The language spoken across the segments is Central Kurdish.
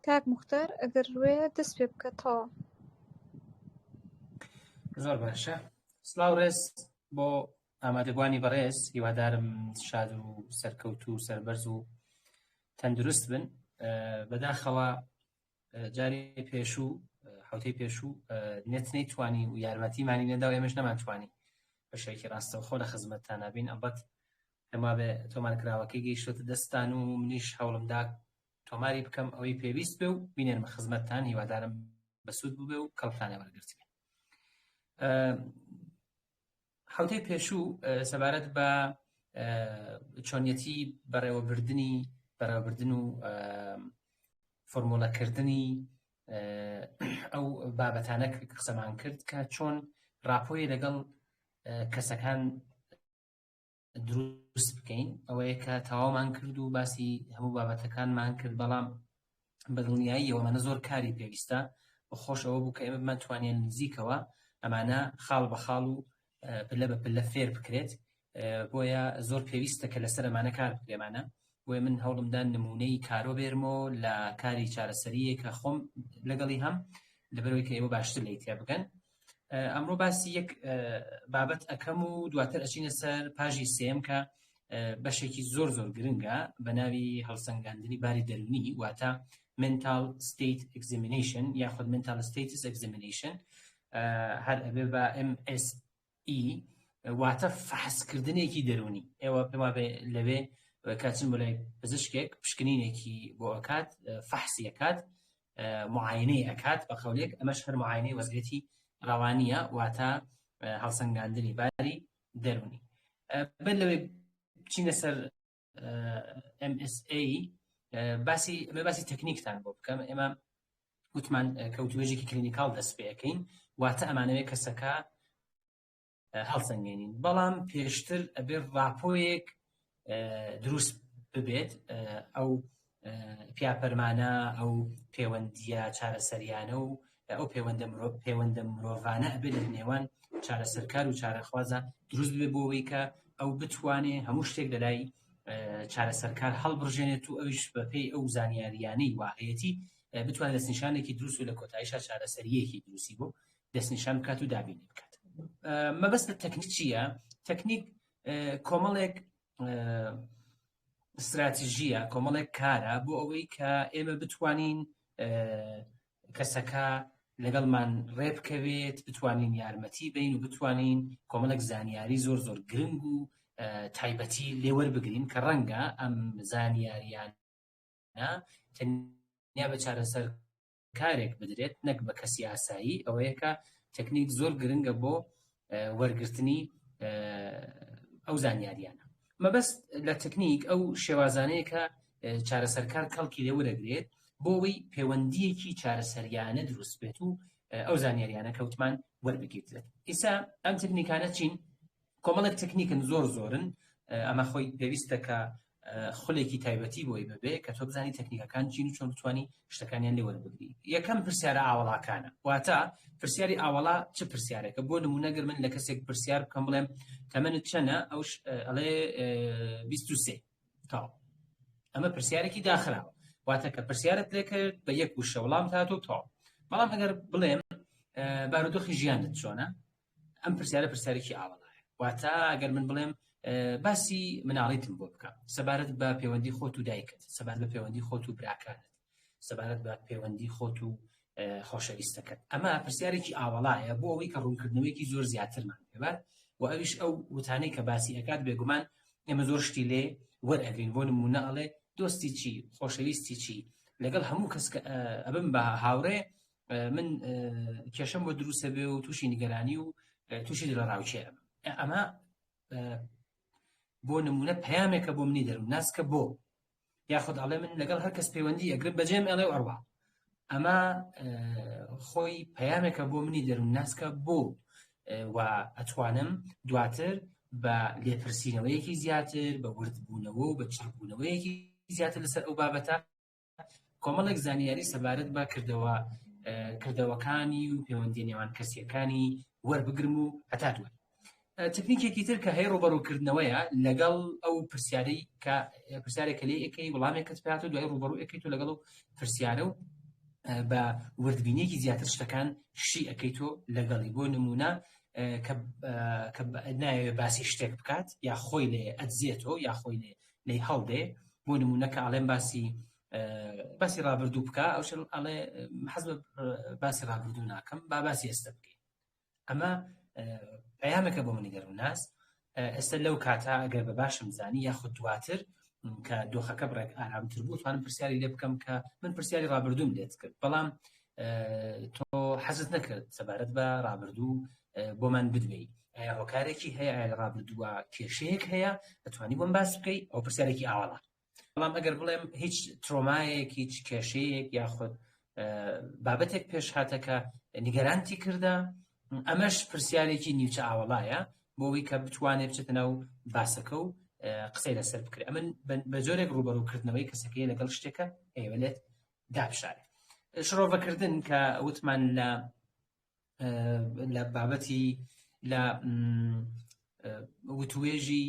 کاک موختار ئەگەر ڕوێ دەست پێ بکەتەوە. زۆر باشە. سڵاو ڕێز بۆ ئامادەبوانی بەڕێز، هیوادارم شاد و سەرکەوت و سەربەرز و تەندروست بن. بەداخەوە جاری پێشوو حوتەی پێشوو نێت نەیتوانی و یارمەتیمانی نەدا و ئێمەش نەمانتوانی بە شێوەیەکی ڕاستەوخۆ لە خزمەتتان نابین. ئەڵبەت ئەما بێ تۆمارکراوەکەی گەیشتوتە دەستان و منیش هەوڵمدا تۆماری بکەم ئەوەی پێویست بێ و بینێنمە خزمەتتان. هیوادارم بەسوود ببێ و کەڵتانە وەرگرت بێ. حوتەی پێشوو سەبارەت بە چۆنیەتی بەڕێوەبردن و فۆرمۆلەکردنی ئەو بابەتانە قسەمان کرد کە چۆن راپۆی لەگەڵ کەسەکان دروست بکەین. ئەوەیە کە تەواومان کرد و باسی هەموو بابەتەکانمان کرد، بەڵام بەدڵنیاییەوە زۆر کاری پێویستە. بەخۆش ئەوە بوو کە ئێمە بمانتوانێن نزیکەوە ئەمانە خاڵ بە خاڵ و پلە بە پلە فێر بکرێت. بۆیە زۆر پێویستە کە لەسەر ئەمانە کار بکرێمانە. بۆیە من هەوڵمدان نمونەی کارۆ بێرمەوە لە کاری چارەسەریە کە خۆم لەگەڵی هەم لەبەرەوەی کە ئێوە باشتر لە ئیتیا بگەن. ئەمڕۆ باسی یەک بابەت ئەەکەم و دواتر ئەچینە سەر پاژی سێم کە بەشێکی زۆر گرنگە بە ناوی هەڵسەنگاندنی باری دەرونی، واتە mental state examination یاخود mental status examination، هەر ئەبێ بە MSE، واتە فحسکردنێکی دەرونی. ئێوە پێما بێ لەوێ کاچن بۆ لای پزیشکێک پشکنینێکی بۆ ئەکات، فحسی ئەکات، معاینەی ئەکات بە قەولێک. ئەمەش هەر معاینەی وەزگەتی ڕەوانیە، واتە هەڵسەنگاندنی باری دەرونی. بن لەوێ بچینە سەر MSA، باسی تەکنیکتان بۆ بکەم. ئێمە وتمان کەوتوێژێکی کلینیکاڵ دەست پێەکەین، واتە ئەمانەوێ کەسەکە هەڵسەنگێنین، بەڵام پێشتر ئەبێ ڕاپۆیەک دروست ببێت. ئەو پیاپەرمانە، ئەو پەیوەندیە چارەسەریانە و ئەو پەیوەندە مرۆڤانە ئەبێ لە نێوان چارەسەرکار و چارەخوازە دروست بێ بۆەوەی کە ئەو بتوانێ هەموو شتێک لەلای چارەسەرکار هەڵبڕژێنێت و ئەویش بەپێی ئەو زانیاریانەی واقعیەتی بتوانێت دەستنیشانێکی دروست و لە کۆتاییشە چارەسەریەکی دروستی بۆ دەستنیشان بکات و دابینی بکات. مەبەستە تەکنیک چییە؟ تەکنیک کۆمەڵێک استراتیژیە، کۆمەڵێک کارە بۆ ئەوەی کە ئێمە بتوانین کەسەکە لەگەڵمان ڕێبکەوێت، بتوانین یارمەتی بین و بتوانین کۆمەڵێک زانیاری زۆر زۆر گرنگ و تایبەتی لێوەربگرین کە ڕەنگە ئەم زانیاریانە تەنیا بە چارەسەر کارێک بدرێت نەک بە کەسی ئاسایی. ئەوەیە کە تەکنیک زۆر گرنگە بۆ وەرگرتنی ئەو زانیاریانە. مەبەست لە تەکنیک ئەو شێوازانەیە کە چارەسەرکار کەڵکی لێوەرەگرێت بۆ ئەوەی پەیوەندیەکی چارەسەریانە دروست بێت و ئەو زانیاریانە کەوتمان وەربگیرێت. ئیسا ئەم تەکنیکانە چین؟ کۆمەڵێک تەکنیکن زۆر زۆرن، ئەمە خۆی پێویستە کە خولێکی تایبەتی بۆی ببێ کە تۆ بزانی تەکنیکەکان چین و چۆن بتوانی شتەکانیان لێوەربگری. یەکەم پرسیارە ئاوەڵاکانە، واتە پرسیاری ئاوەڵا چ پرسیارێکە؟ بۆ نمونەگەر من لە کەسێک پرسیار بکەم بڵێم تەمەنت چەندە؟ ئەوش ئەڵێ 23 تاو. ئەمە پرسیارێکی داخراوە، واتە کە پرسیارت لێ کرد بە یەک وشە وەڵام هاتۆ تاو. بەڵام ئەگەر بڵێم بارودۆخی ژیانت چۆنە؟ ئەم پرسیارە پرسیارێکی ئاوەڵایە، واتە ئەگەر من بڵێم باسی مناڵیتم بۆ بکە، سەبارەت بە پەیوەندی خۆت و دایکت، سەبارەت بە پەیوەندی خۆت و براکانت، سەبارەت بە پەیوەندی خۆت و خۆشەویستەکەت. ئەمە پرسیارێکی ئاوەڵایە بۆ ئەوەی کە ڕوونکردنەوەیەکی زۆر زیاترمان پێبات و ئەویش ئەو وتانەی کە باسی ئەکات بێگومان ئێمە زۆر شتی لێ وەرئەگرین. بۆ نمونە ئەڵێ دۆستی چی، خۆشەویستی چی، لەگەڵ هەموو کەس ئەبم بە هاوڕێ من کێشەم بۆ دروستە بێ و تووشی نیگەرانی و تووشی دڵەڕاوچێ. ئەمە بۆ نمونە پەیامێکە بۆ منی دەرون ناسکە بۆ یاخود ئەڵێ من لەگەڵ هەر کەس پەیوەندی ئەگرم بەجێم ئەڵێ و ئەڕوا. ئەمە خۆی پەیامێکە بۆ منی دەرون ناسکە بۆ و ئەتوانم دواتر بە لێپرسینەوەیەکی زیاتر، بە وردبوونەوە و بە چڕبوونەوەیەکی زیاتر لەسەر ئەو بابەتە کۆمەڵێک زانیاری سەبارەت بە کردەوەکانی و پەیوەندی نێوان کەسیەکانی وەربگرم و هەتا دوای. تەکنیکێکی تر کە هەیە ڕوبەڕووکردنەوەیە لەگەڵ ئەو پرسیارێکە لێ ئەەکەی وەڵامێکت پێات و دوای ڕوبەڕوو ئەەکەیت و لەگەڵ ئەو پرسیارە و بە وردبینێکی زیاتر شتەکان شی ئەەکەیت و لەگەڵی. بۆ نمونە کە ناوێت باسی شتێک بکات یا خۆی لێ ئەدزێتەوە یا خۆی لێ هەڵدێ، بۆ نمونە کە ئاڵێن باسی ڕابردوو بکە، ئەو ئەڵێ حەز بە باسی ڕابردوو ناکەم، با باسی ئێستا بکەین. ئەمە پەیامێکە بۆ منی دەرون ناس. ئێستا لەو کاتا ئەگەر بە باشم زانی یاخود دواتر کە دۆخەکە بڕێک ئارامتر بوو توانم پرسیاری لێ بکەم کە من پرسیاری ڕابردووم لێت کرد، بەڵام تۆ حەزت نەکرد سەبارەت بە ڕابردوو بۆمان بدوێی، ئایا هۆکارێکی هەیە، ئایا ڕابردووە کێشەیەک هەیە دەتوانی بۆم باس بکەی؟ ئەو پرسیارێکی ئاوەڵە. بەڵام ئەگەر بڵێم هیچ ترۆمایەک، هیچ کێشەیەک یاخود بابەتێک پێش هاتەکە نیگەرانتی کردە، ئەمەش پرسیارێکی نیوچە ئاوەڵایە بۆ ئەوەی کە بتوانێت بچێتە ناو باسەکە و قسەی لەسەر بکرێت. ئەمن بە جۆرێک ڕوبەڕووکردنەوەی کەسەکەی لەگەڵ شتێکە ئەیوێت دابشارێت. شڕۆڤەکردن کە وتمان لە بابەتی لە وتوێژی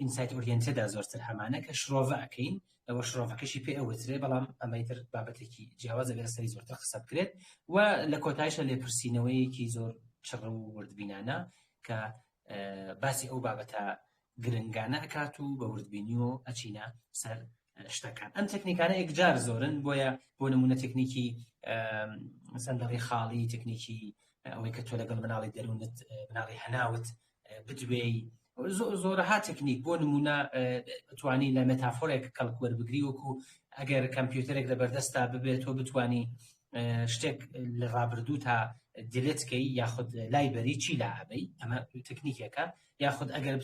ئینسایت ئۆریێنتێدا زۆرتر هەمانە کە شرۆڤە ئەەکەین، ئەوە شرۆڤەکەشی پێ ئەوترێ، بەڵام ئەمەیتر بابەتێکی جیاوازە بێ سەری زۆرتر قسە بکرێت و لە کۆتایشە لێپرسینەوەیەکی زۆر چڕ و وردبینانە کە باسی ئەو بابەتە گرنگانە ئەکات و بە وردبینی و ئەچینە سەر شتەکان. ئەم تەکنیکانە یەکجار زۆرن، بۆ نمونە تەکنیکی سەندەڵی خاڵی، تەکنیکی ئەوەی کە تۆ لەگەڵ مناڵی دەروونت مناڵی هەناوت بدوێی، زۆرەها تەکنیک. بۆ نمونە توانی لە مێتافۆرێک کەڵک وەربگری، وەکو ئەگەر کەمپیوتەرێک لە بەردەستا ببێت تۆ بتوانی شتێک لە ڕابردوو تا دیلێتکەی یاخود لای بەری چی لا هەبەی، ئەمە تەکنیکێکە. یاخود ئەگەر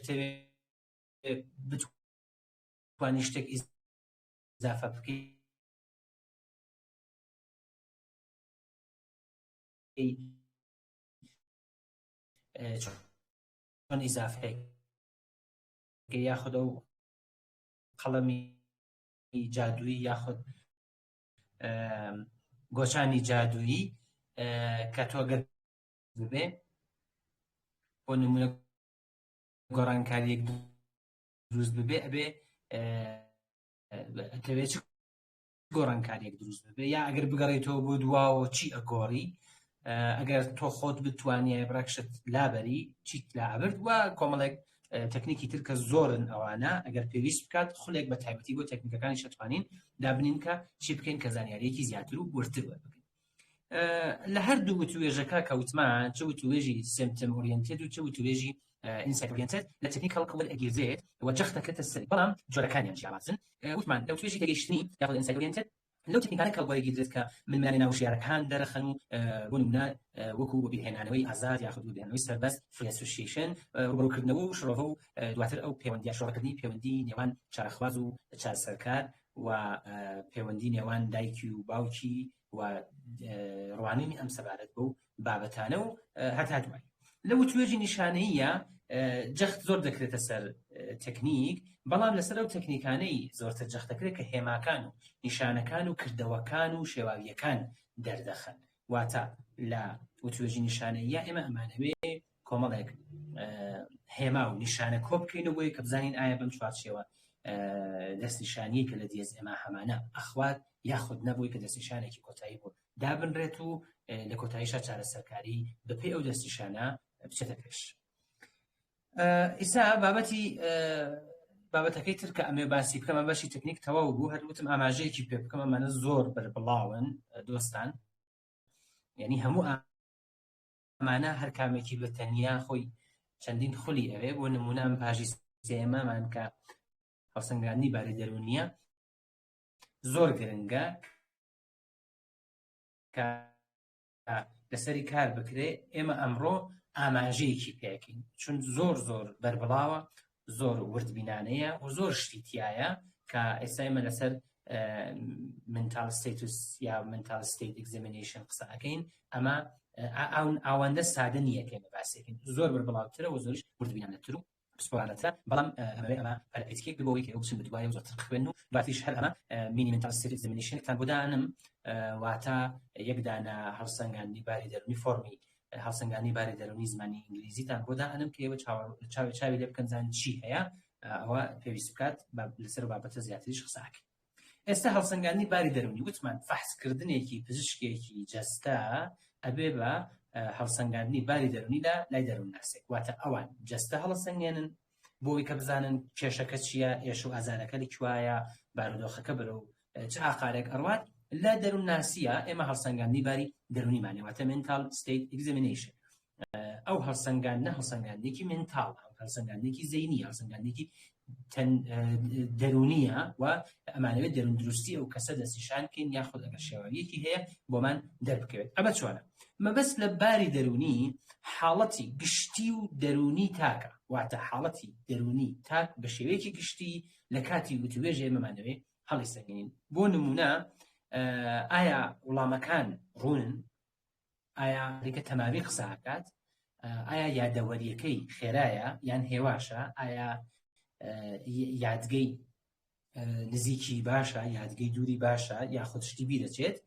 بتوانی شتێک ئیزافە بکەی چۆن ئیزافەیە یاخود ئەو قەڵەمی جادووی یاخود گۆچانی جادوویی کە تۆ گەر ببێ بۆ نمونە گۆڕانکاریەک دروست ببێ، ئەبێ دەوێت چ گۆڕانکاریەک دروست ببێ، یا ئەگەر بگەڕێتەوە بۆ دواوە چی ئەگۆڕی، ئەگەر تۆ خۆت بتوانیای بڕەکشت لابەری چیت لابرد و کۆمەڵێک تەکنیکی تر کە زۆرن ئەوانە ئەگەر پێویست بکات خولێک بە تایبەتی بۆ تەکنیکەکانی شتوانین دابنین کە چی بکەین کە زانیاریەکی زیاتر و ورتر وەربگرین. لە هەردوو وتوێژەکە کەوتمان چ وتوێژی سیمپتۆم ئۆریەنتێد و چ وتوێژی ئینسایت ئۆریەنتێد لە تەکنیکەڵ کەوەل ئەگیرزێت و جەختەکەتە سەری بەڵام جۆرەکانیان جیاوازن. وتمان لە وتوێژی تێگەیشتنی یاخود ئینسایت ئۆریەنتێد لەو تەکنیکانە کەڵبۆیەکی درێت کە منمانە ناوشیارەکان دەرەخەن و بۆ نمونە وەکو بەبیرهێنانەوەی ئازاد یاخود بەبیرهێنانەوەی سەربەست فری ئەسۆسیێشن ڕوبەڕووکردنەوە و شڕۆڤە و دواتر ئەو پەیوەندیە شۆڕەکردنی پەیوەندی نێوان چارەخواز و چارەسەرکار و پەیوەندی نێوان دایکی و باوکی و ڕوانینی ئەم سەبارەت بەو بابەتانە و هەتا دوای لە وتوێژی نیشانەیە جەخت زۆر دەکرێتە سەر تەکنیک بەڵام لەسەر ئەو تەکنیکانەی زۆرتر جەخت دەکرێت کە هێماکان و نیشانەکان و کردەوەکان و شێواویەکان دەردەخەن واتە لە وتوێژی نیشانەیە ئێمە ئەمانەوێ کۆمەڵێک هێما و نیشانە کۆ بکەینەوە بۆی کە بزانین ئایا بەم چوارچێوە دەستنیشانی کە لە دیێز ئێمە هەمانە ئەخوات یاخود نەبووی کە دەستنیشانێکی کۆتایی بۆ دابنرێت و لە کۆتاییشە چارەسەرکاری بەپێی ئەو دەستنیشانە بچێتە پێش. ئیسا بابەتەکەی تر کە ئەمێ باسی بکەمە بەشی تەکنیک تەواو بوو هەروتم ئاماژەیەکی پێ بکەمە ئەمانە زۆر بەربڵاون دۆستان یعنی هەموو ئەمانە هەر کامێکی بە تەنیا خۆی چەندین خولی ئەوێ بۆ نمونە ئەم پاژی سێمەمان کە هەڵسەنگاندنی باری دەرونیە زۆر گرنگە کە لەسەری کار بکرێ ئێمە ئەمڕۆ ئاماژەیەکی پێکەین چون زۆر بەربڵاوە زۆر وردبینانەیە و زۆر شتیتیایە کە ئێستا ئێمە لەسەر منتال ستیتوس یا منتال ستیت ئەگزامینیشن قسە ئەکەین ئەمە ئەوەندە سادە نییە کە ئێمە باسێکین زۆر بەربڵاوترە و زۆرش وردبینانەتر و پسپۆرانەتە بەڵام ئەمە پەرپێچکێک بۆەوەی کە بچن بدوایە و زۆرتر خوێن و باتیش هەر ئەمە مینی منتال ستیت ئەگزامینیشنتان بۆ دانم واتە یەک دانە هەڵسەنگاندنی باری دەرونی فۆرمی هەڵسەنگاندنی باری دەرونی زمانی ئینگلیزیتان بۆ دانم کە ئێوە چاوی لێ بکەن زان چی هەیە ئەوە پێویست بکات لەسەر بابەتە زیاتریش قساکەین. ئێستا هەڵسەنگاندنی باری دەرونی وتمان فەحسکردنێکی پزیشکێکی جەستە ئەبێ بە هەڵسەنگاندنی باری دەرونی لای دەروونناسێک واتە ئەوان جەستە هەڵسەنگێنن بۆی کە بزانن کێشەکە چییە ئێش و ئازارەکە لەکوایە بارودۆخەکە بەرەو چ ئاقارێک ئەڕوات لە دەروونناسیە ئێمە هەڵسەنگاندنی باری دەرونیمانێ واتە منتال ستیت ئەگزامینیشن ئەو هەڵسەنگاندنە هەڵسەنگاندێکی منتاڵ هەڵسەنگاندێکی زەینی هەڵسەنگاندێکی دەرونیە و ئەمانەوێت دەرون دروستی ئەو کەسە دەستنیشانکەین یاخود ئەگەر شێواویەکی هەیە بۆمان دەربکەوێت. ئەمە چۆنە؟ مەبەست لە باری دەرونی حاڵەتی گشتی و دەرونی تاکە واتە حاڵەتی دەرونی تاک بە شێوەیەکی گشتی لە کاتی وتوێژێ ئێمەمانەوێ هەڵی سەنگێنین. بۆ نمونە ئایا وڵامەکان ڕوونن؟ ئایا ڕێکە تەماوی قساکات؟ ئایا یادەوەریەکەی خێرایە یان هێواشە؟ ئایا یادگەی نزیکی باشە یادگەی دووری باشە یاخود شتی بیرەچێت؟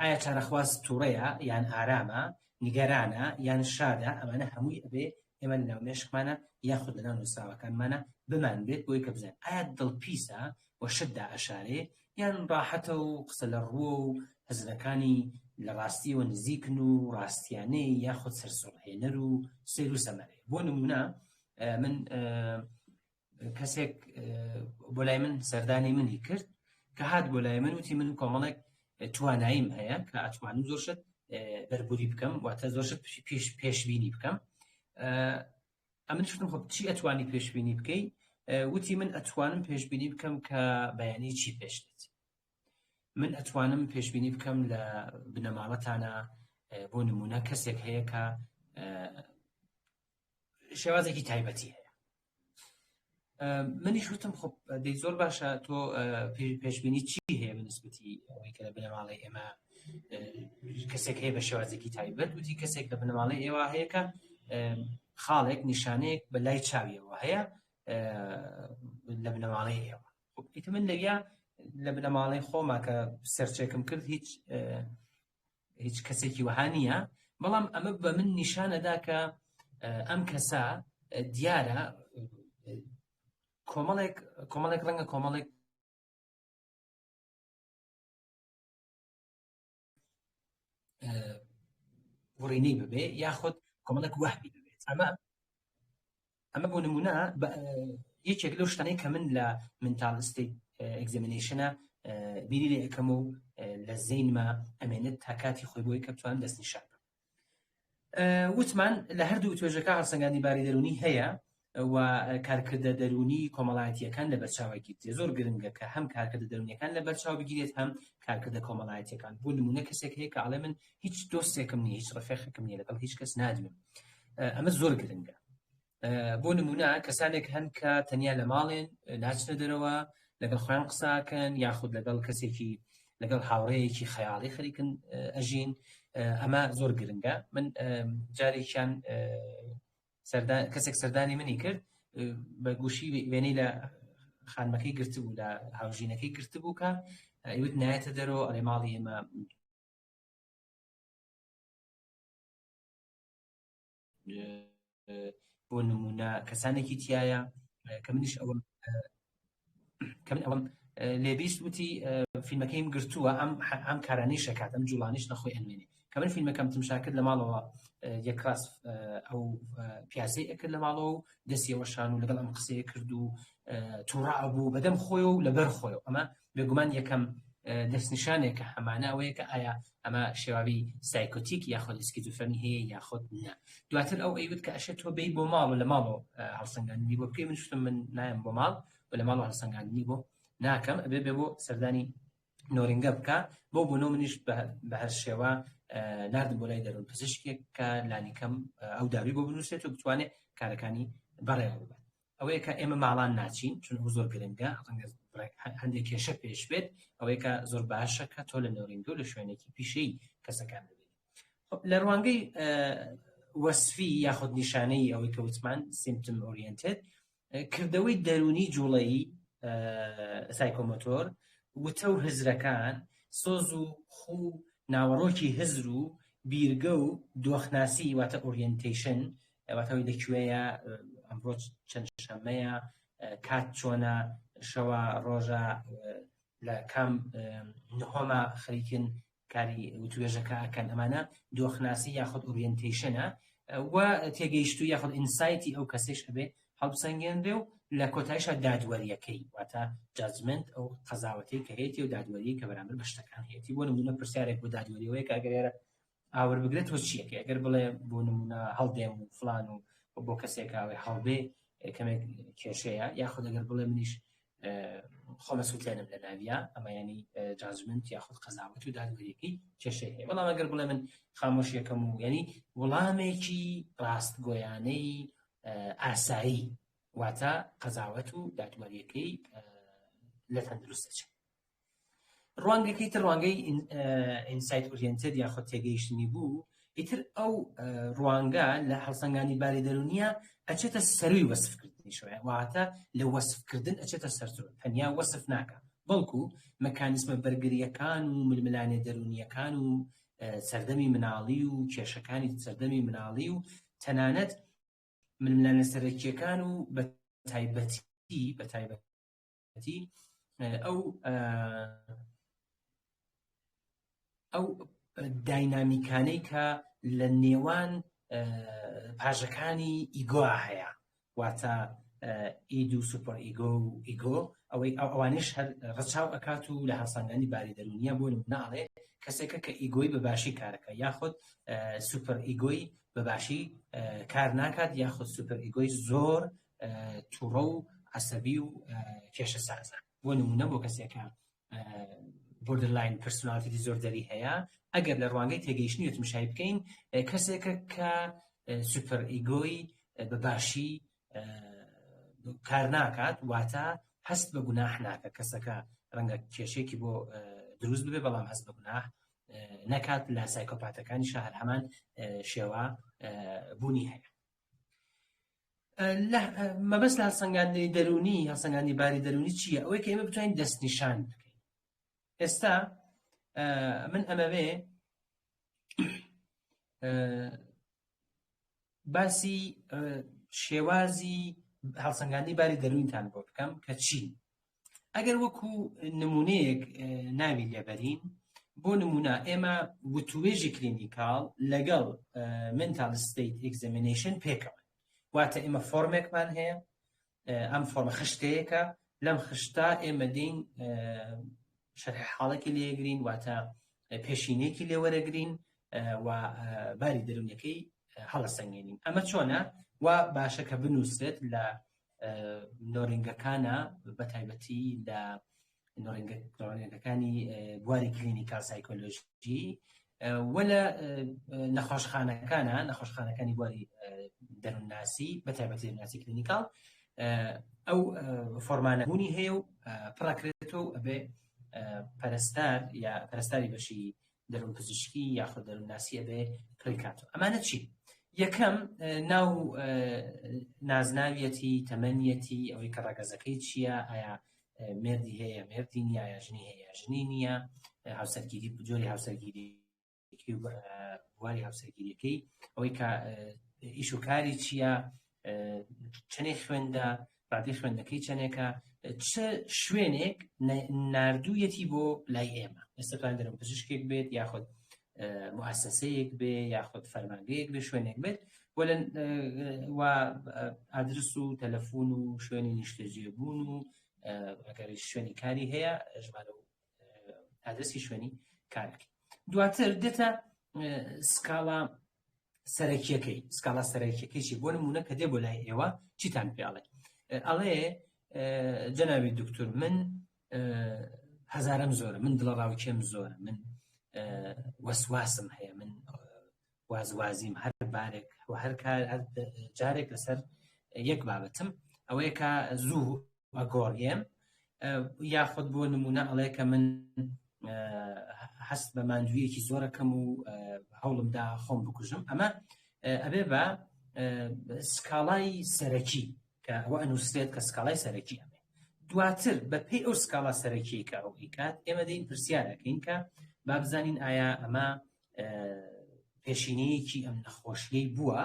ئایا چارەخواز تووڕەیە یان ئارامە نیگەرانە یان شادە؟ ئەمانە هەمووی ئەبێ ئێمە لە ناومێشکمانە یاخود لە ناو نووسراوەکانمانە بمان بێت بۆی کە بزانین ئایا دڵپیسە و شتدا ئەشارێ یان ڕاحەتە و قسە لە ڕووە و هەزلەکانی لە ڕاستیەوە نزیکن و ڕاستیانەی یاخود سەرسوڕهێنەر و سیر و سەمەرێ. بۆ نمونە من کەسێک بۆ لای من سەردانی منی کرد کە هات بۆ لای من وتی من کۆمەڵێک تواناییم هەیە کە ئەتوانم زۆر شت بەربوری بکەم واتە زۆر شت پێشبینی بکەم. ئەمن شتم خۆ چی ئەتوانی پێشبینی بکەی؟ وتی من ئەتوانم پێشبینی بکەم کە بەیانی چی پێشێت. من ئەتوانم پێشبینی بکەم لە بنەماڵەتانە بۆ نمونە کەسێک هەیە کە شێوازێکی تایبەتی هەیە. منیش وتم خۆ دەی زۆر باشە تۆ پێشبینی چی هەیە بەنسبەتی ئەوەی کە لە بنەماڵی ئێمە کەسێک هەیە بە شێوازێکی تایبەت؟ وتی کەسێک لە بنەماڵی ئێوە هەیە کە خاڵێک نیشانەیەک بە لای چاویەوە هەیە لە بنەماڵی ئێوە. ئیتر من لەویا لە بنەماڵی خۆما کە سەرچێکم کرد هیچ کەسێکی وەها نییە بەڵام ئەمە بە من نیشانەدا کە ئەم کەسە دیارە کۆمەڵێک ڕەنگە کۆمەڵێک ڕێنەی ببێ یاخود کۆمەڵێک وەهبی ببێت ئەمە بۆ نمونە یەکێک لەو شتانەی کە من لە منتال ستیت ئەگزامینیشنە بیری لێ ئەەکەم و لە زەینمە ئەمێنێت تا کاتی خۆی بۆی کە بتوانم دەستنیشان بم. وتمان لە هەردوو توێژەکە هەڵسەنگاندنی باری دەرونی هەیە و کارکردە دەرونی کۆمەڵایەتیەکان لە بەرچاوەگیرێت. زۆر گرنگە کە هەم کارکردە دەرونیەکان لە بەرچاو بگیرێت هەم کارکردە کۆمەڵایەتیەکان. بۆ نمونە کەسێک هەیە کە ئاڵێ من هیچ دۆستێکم نییە، هیچ ڕەفیقێکم نییە، لەگەڵ هیچ کەس نادوێم. ئەمە زۆر گرنگە. بۆ نمونە کەسانێک هەن کە تەنیا لە ماڵێن، ناچنە دەرەوە، لەگەڵ خۆیان قساکەن یاخود لەگەڵ کەسێکی لەگەڵ هاوڕەیەکی خەیاڵی خەریکن ئەژین. ئەمە زۆر گرنگە. من جارێکیان کەسێک سەردانی منی کرد، بە گوشی وێنەی لە خانمەکەی گرتبوو، لە هاوژینەکەی گرتبوو کە ئەیوت نایەتە دەرەوە، ئەڵێ ماڵی ئێمە بۆ نمونە کەسانێکی تایە کە منیش ئەوەم لێبیست وتی فیلمەکەیم گرتووە ئەم کارانەی شەکات، ئەم جوڵانیش نەخۆی ئەنوێنێ. کە من فیلمەکەم تمشا کرد لە ماڵەوە، یەکڕاست ئەو پیاسەی ئەکرد لە ماڵەوە و دەستیەوە شان و لەگەڵ ئەم قسەیە کرد و تووڕە بوو بەدەم خۆی و لەبەر خۆیەوە. ئەمە بێگومان یەکەم دەستنیشانێکە هەمانە ئەوەیە کە ئایا ئەمە شێواوی سایکۆتیک یاخود ئیسکیزۆفرنی هەیە یاخود نە. دواتر ئەو ئەیوت کە ئەشێت تۆ بێی بۆ ماڵ و لە ماڵەوە هەڵسەنگاندنی بۆ بکەی. من شتم من نایم بۆ ماڵ و لە ماڵەوە هەڵسەنگاندنی بۆ ناکەم، ئەبێ بێ بۆ سەردانی نۆرینگە بکە. بۆ بۆ منیش بە هەر شێوە ناردم بۆ لای دەرون پزیشکێک کە لانیکەم ئەو داوی بۆ بنووسێت و بتوانێت کارەکانی بەڕێوە ببات. ئەوەیە کە ئێمە ماڵان ناچین، چون زۆر گرنگە، هەندێک کێشە پێش بێت. ئەوەیە کە زۆر باشە کە تۆ لە نۆرینگە و لە شوێنێکی پیشەی کەسەکان ببێت. لە ڕوانگەی وەسفی یاخود نیشانەی ئەوەی کە وتمان سیمپتۆم ئۆریەنتد، کردەوەی دەرونی جوڵەیی سایکۆمۆتۆر، وتە و هزرەکان، سۆز و خو، ناوەڕۆکی هزر و بیرگە و دۆخناسی واتە ئۆریەنتیشن، واتەوەی لەکوێیە، ئەمڕۆ چەند شەمەیە، کات چۆنە، شەوە ڕۆژە، لە کام نهۆمە خەریکن کاری توێژەکە ئەکەن. ئەمانە دۆخناسی یاخود ئۆریەنتیشنە و تێگەیشتو یاخود ئینسایتی ئەو کەسێش ئەبێ هەڵبسەنگێنرێ و لە کۆتایشە دادوەریەکەی، واتە جاجمنت، ئەو قەزاوەتی کە هەیەی و دادوەری کە بەرامبەر بە شتەکان هەیەی. بۆ نمونە پرسیارێک بۆ دادوەریەوەی کە ئەگەر ئاور بگرێت تۆ چیەکە؟ ئەگەر بڵێ بۆ نمونە هەڵدێم و فلان و بۆ کەسێک ئاوێ هەڵبێ کەمێک کێشەیە، یاخود ئەگەر بڵێ منیش خۆمە سووتێنم لە ناویە، ئەمە ینی جاجمنت یاخود قەزاوەت و دادوەریەکەی کێشەی هەیە. بەڵام ئەگەر بڵێ من خامۆشیەکەم و ینی وەڵامێکی ڕاستگۆیانەی ئاسایی، واتە قەزاوەت و دادوەریەکەی لە تەندروستە چێت. ڕوانگەکەی تر ڕوانگەی ئینسایت ئۆریەنتد یاخود تێگەیشتنی بوو. ئیتر ئەو ڕوانگە لە هەڵسەنگاندنی باری دەرونیە ئەچێتە سەروی وەسفکردنیشەوە، واتە لە وەسفکردن ئەچێتە سەرچۆ، تەنیا وەسف ناکە، بەڵکو مەکانیزمە بەرگریەکان و ململانێ دەرونیەکان و سەردەمی مناڵی و کێشەکانی سەردەمی مناڵی و تەنانەت ململانە سەرەکیەکان و بە تایبەتی ئەو داینامیکانەی کە لە نێوان پاژەکانی ئیگۆ هەیە، واتە ئید و سوپەر ئیگۆ و ئیگۆ، ئەوانش هەر ڕەچاو ئەکات و لە هەڵسەنگاندنی باری دەرونیە بۆ ناڵێ کەسێکە کە ئیگۆی بەباشی کارەکە، یاخود سوپەر ئیگۆی بەباشی کار ناکات، یاخود سوپەر ئیگۆی زۆر تووڕە و عەسەبی و کێشە سازە. بۆ نمونە بۆ کەسێکە بۆردرلاین پرسۆنالیتی دیزۆردەری هەیە، ئەگەر لە ڕوانگەی تێگەیشتنی وتمشای بکەین، کەسێکە کە سوپەر ئیگۆی بەباشی کار ناکات، واتە هەست بە گوناح ناکات. کەسەکە ڕەنگە کێشێکی بۆ دروست ببێ بەڵام هەست بە گوناح نەکات. لە سایکۆپاتەکانیش هەر هەمان شێوە بوونی هەیە. مەبەست لە هەڵسەنگاندنی دەرونی، هەڵسەنگاندنی باری دەرونی چییە؟ ئەوەی کە ئێمە بتوانین دەستنیشان بکەین. ئێستا من ئەمەوێ باسی شێوازی هەڵسەنگاندنی باری دەرونیتان بۆ بکەم کە چی. ئەگەر وەکو نمونەیەک ناوی لێبەرین، بۆ نمونە ئێمە وتوێژی کلینیکاڵ لەگەڵ mental state examination پێکەوە، واتە ئێمە فۆرمێکمان هەیە، ئەم فۆرمە خشتەیەکە، لەم خشتا ئێمە دەین شەرح حاڵێکی لێگرین، واتە پێشینەیەکی لێوەرەگرین و باری دەرونیەکەی هەڵەسەنگێنین. ئەمە چۆنە؟ وا باشە کە بنووسێت لە نۆرینگەکانە، بەتایبەتی لە نۆرینگەکانی بواری کلینیکال سایکۆلۆژی وە لە نەخۆشخانەکانی بواری دەرونناسی، بەتایبەتی دەرونناسی کلینیکال، ئەو فۆرمانەبوونی هەیە و پڕاکرێتەوە ئەبێ پەرستار یا پەرستاری بەشی دەرون پزیشکی یاخود دەرونناسی ئەبێ پڕیکاتەوە. ئەمانە چی؟ یەکەم ناو نازناویەتی، تەمەنیەتی، ئەوەی کە ڕەگەزەکەی چییە، ئایا مێردی هەیە مێردی نییە، یا ژنی هەیە ژنی نییە، هاوسەرگیری جۆری هاوسەرگیریەکەی و بواری هاوسەرگیریەکەی، ئەوەی کە ئیش و کاری چییە، چەندێک خوێندا، ڕادی خوێندنەکەی چەندێکە، چه شوێنێک ناردوویەتی بۆ لای ئێمە. ئێستا توانێت دەرون پزیشکێک بێت، یاخود مؤسسەیەک بێ، یاخود فەرمانگەیەک بێ، شوێنێک بێت، و ئادرس و تەلەفۆن و شوێنی نیشتەجێبوون و ئەگەر شوێنی کاری هەیە ژمارە و ئادرسی شوێنی کارەکەی. دواتر دێتە سکاڵا سەرەکیەکەی چی؟ بۆ نمونە کە دێ بۆ لای ئێوە چیتان پێڵێ؟ ئەڵێ جەنابی دکتۆر، من هەزارم زۆرە، من دڵەڕاوکێم زۆرە، من وەسواسم هەیە، من وازوازیم، هەر بارێک و هەر جارێک لەسەر یەک بابەتم ئەوەیە کە زوو ئەگۆڕێم، یاخود بۆ نمونە ئەڵێ کە من هەست بە ماندوویەکی زۆرەکەم و هەوڵمدا خۆم بکوژم. ئەمە ئەبێ بە سکاڵای سەرەکی کە ئەوە ئەنووسێت کە سکاڵای سەرەکی ئەمێ. دواتر بە پێی ئەو سکاڵا سەرەکی کە ئەو ئیکات، ئێمە دەین پرسیارەکەین کە با بزانین ئایا ئەمە پێشینەیەکی ئەم نەخۆشیەی بووە،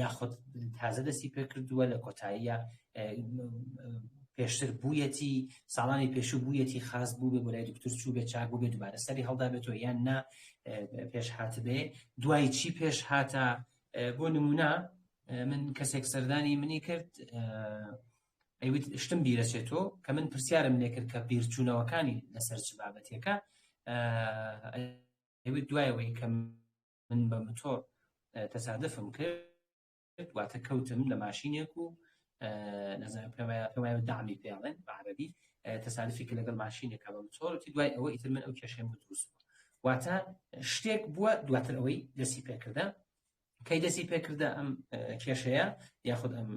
یاخود تازە دەستی پێکردووە، لە کۆتاییە پێشتر بوویەتی، ساڵانی پێشوو بوویەتی خاص بوو بێ، بۆ لای دکتۆر چوو بێ، چاک بوو بێ، دووبارە سەری هەڵدا بێتەوە، یان نا پێش هات بێ، دوای چی پێش هاتە. بۆ نمونە من کەسێک سەردانی منی کرد، ئەیوت شتم بیرەچێتەوە کە من پرسیارم لێ کرد کە بیرچوونەوەکانی لەسەر چ بابەتێکە، ئەیوت دوایەوەی کە من بە متۆر تەسادفم کرد، واتە کەوتم لە ماشینێک و پێمایە دامی پێڵێن بە عەرەبی، تەسادفی کە لەگەڵ ماشینێکە بە متۆرتی، دوای ئەوە ئیتر من ئەو کێشەم دروست بووە. واتە شتێک بووە، دواتر ئەوەی دەستی پێکردە، کەی دەستی پێکردە ئەم کێشەیە یاخود ئەم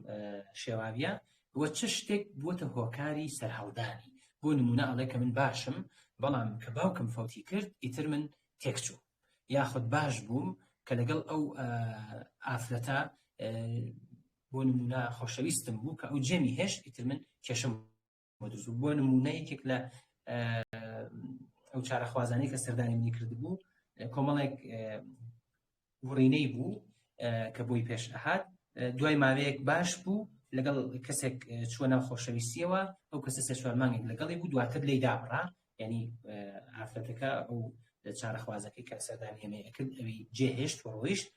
شێواویە، وە چ شتێک بووەتە هۆکاری سەرهەڵدانی. بۆ نمونە ئەڵێ کە من باشم، بەڵام کە باوکم فەوتی کرد ئیتر من تێکچوو، یاخود باش بووم کە لەگەڵ ئەو ئافرەتە بۆ نمونە خۆشەویستم بوو کە ئەو جێمی هێشت، ئیتر من کێشم دروست بوو. بۆ نمونە یەکێک لە ئەو چارەخوازانەی کە سەردانی منی کرد بوو، کۆمەڵێک وڕینەی بوو کە بۆی پێش ئەهات، دوای ماوەیەک باش بوو، لەگەڵ کەسێک چووە ناو خۆشەویستیەوە، ئەو کەسە سێ چوار مانگێک لەگەڵی بوو، دواتر لێی دابڕا، یعنی ئافرەتەکە ئەو چارەخوازەکەی کە سەردانی هێمەیە کرد ئەوی جێهێشت وەڕۆیشت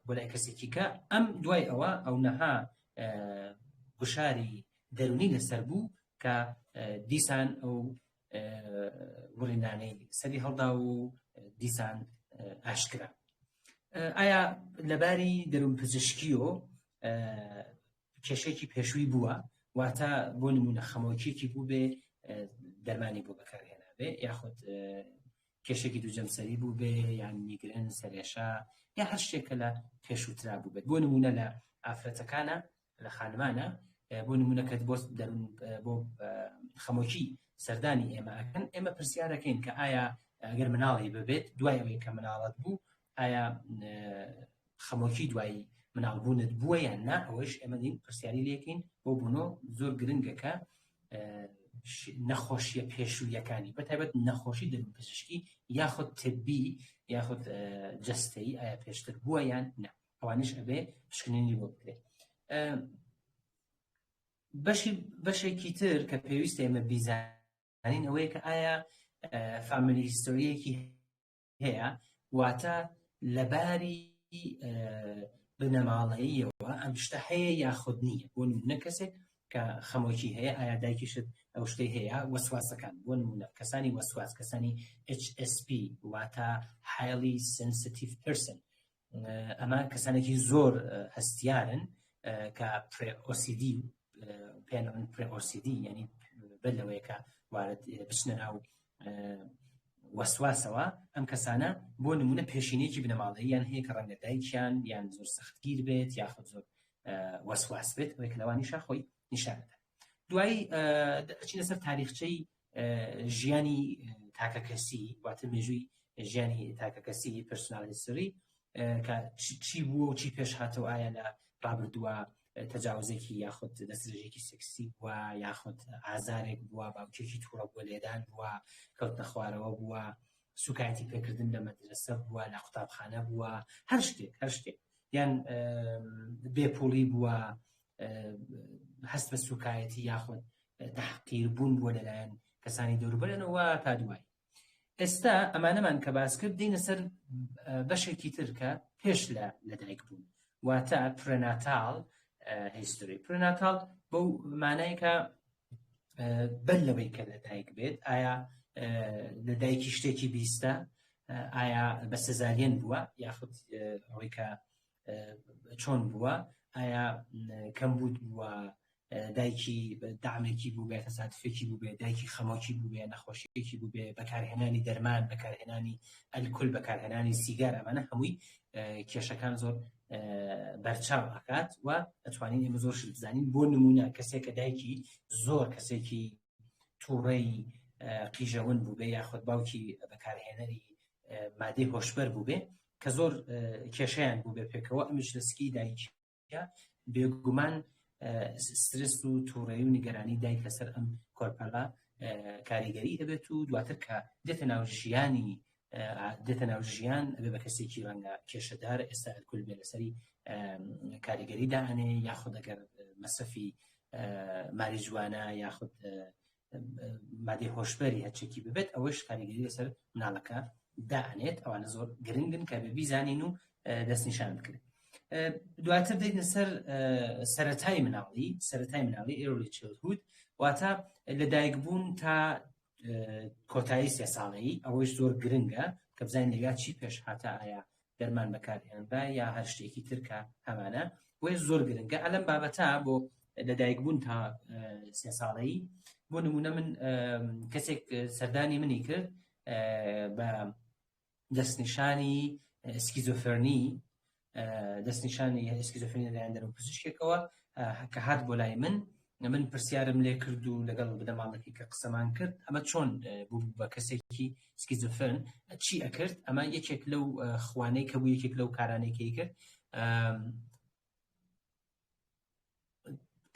بۆ لای کەسێکی کە ئەم دوای ئەوە ئەو نەها گوشاری دەرونی لەسەر بوو کە دیسان ئەو وڕینانەی سەری هەڵدا و دیسان ئاشکرا. ئایا لەباری دەرون پزیشکیۆ کێشێکی پێشووی بووە، واتە بۆ نمونە خەمۆکیەکی بوو بێ دەرمانی بۆ بەکارهێنا بێ، یاخود کێشێکی دووجەمسەری بوو بێ، یان میگرن، سەرێشە، یا هەر شتێکە لە پێشووترا بوو بێت. بۆ نمونە لە ئافرەتەکانە، لە خانمانە، بۆ نمونە کەت بۆ خەمۆکی سەردانی ئێمە ئەکەن، ئێمە پرسیارەکەین کە ئایا ئەگەر مناڵی ببێت دوای ئەوەی کە مناڵەت بوو، ئایا خەمۆکی دوای مناڵبوونت بووە یان نا. ئەوەش ئێمە دین پرسیاری لێکین، بۆ بوونۆ زۆر گرنگەکە نەخۆشیە پێشوویەکانی، بەتایبەت نەخۆشی دەرون پزیشکی یاخود تبی یاخود جەستەیی ئایا پێشتر بووە یان نا. ئەوانش ئەبێ پشکنینی بۆ بکرێت. بەشێکی تر کە پێویستە ئێمە بیزانین ئەوەیە کە ئایا فامیلی هیستۆریەکی هەیە، واتە لەباری بنەماڵەییەوە ئەم شتە هەیە یاخود نییە. بۆ نمونە کەسێک کە خەمۆکی هەیە، ئایا دایکیشت ئەو شتەی هەیە. وەسواسەکان بۆ نمونە کەسانی وەسواس، کەسانی HSP واتە highly sensitive person، ئەمە کەسانێکی زۆر هەستیارن کە OCD پێیان OCD، یعنی بەر لەوەیە کە وارد بچنە ناو وەسواسەوە. ئەم کەسانە بۆ نمونە پێشینەیەکی بنەماڵەییان هەیە کە ڕەنگە دایکیان یان زۆر سەختگیر بێت یاخود زۆر وەسواس بێت، ئەوەی کە لەوانیشا خۆی نیشانەدا. دوایی ئەچینە سەر تاریخچەی ژیانی تاکە کەسی، واتە مێژووی ژیانی تاکە کەسی پرسۆنال هیستۆری، کە چی بووە و چی پێش هاتەوە، ئایا لە ڕابردووە تەجاوزێکی یاخود دەستدرێژێکی سێکسی بووە، یاخود ئازارێک بووە، باوکێکی تووڕە بووە لێدان بووە، کەوتنە خوارەوە بووە، سوکایەتی پێکردن لە مەدرسە بووە، لە قوتابخانە بووە، هەر شتێک یان بێپوڵی بووە، هەست بە سوکایەتی یاخود تەحقیربوون بووە لەلایەن کەسانی دەوروبەرەوە تا دوای. ئێستا ئەمانەمان کە باس کرد دێنە سەر بەشێکی تر کە پێش لە دایک بوون، واتە پرێناتال هیستۆری. پرێناتال بەو مانای کە بەر لەوەی کە لە دایک بێت، ئایا لە دایکی شتێکی بیستە، ئایا بە سەزارین بووە یاخود ئەوەی کە چۆن بووە، ئایا کەمبود بووە، دایکی دامێکی بوو بێ، تەسادفێکی بوو بێ، دایکی خەمۆکی بوو بێ، نەخۆشیێکی بوو بێ، بەکارهێنانی دەرمان، بەکارهێنانی ئەلکۆل، بەکارهێنانی سیگار، ئەمانە هەمووی کێشەکان زۆر بەرچاو ئاکات و ئەتوانین ئێمە زۆر شت بزانین. بۆ نمونە کەسێک کە دایکی زۆر کەسێکی تووڕەی قیژەون بوو بێ، یاخود باوکی بەکارهێنەری مادەی هۆشبەر بوو بێ کە زۆر کێشەیان بوو بێ پێکەوە، ئەمیش لەسکی دایکیە بێگومان سترس و تووڕەیی و نیگەرانی دایک لەسەر ئەم کۆرپەلا کاریگەری دەبێت و دواتر کە دێتە ناو ژیان ئەبێ بە کەسێکی ڕەنگە کێشەدار، ئێستا ئەلکۆل بێ لەسەری کاریگەری داهەنێ، یاخود ئەگەر مەسەفی ماریجوانە یاخود مادەی هۆشبەری هەرچێکی ببێت، ئەوەش کاریگەری لەسەر مناڵەکە دائنێت. ئەوانە زۆر گرنگن کە بێ بیزانین و دەستنیشان بکرێت. دواتر دەیتە سەر سەرەتای مناڵی early childhood، واتە لەدایکبوون تا کۆتایی 3 ساڵەیی. ئەوەش زۆر گرنگە کە بزانین لەگات چی پێش هاتە، ئایا دەرمان بەکارهێنرا یا هەر شتێکی ترکە، هەمانە وێ زۆر گرنگە. ئەلەم بابەتە بۆ لەدایکبوون تا 3 ساڵەیی. بۆ نمونە من کەسێک سەردانی منی کرد بە دەستنیشانی سکیزۆفرنی، دەستنیشانی سکیزۆفرنی لەلایەن دەرەوە پزیشکێکەوە کە هات بۆ لای من پرسیارم لێ کرد و لەگەڵ بنەماڵێکی کە قسەمان کرد، ئەمە چۆن بوو بە کەسێکی سکیزۆفرن، چی ئەکرد. ئەمە یەکێک لەو خوانەی کە بوو، یەکێک لەو کارانێکی کرد،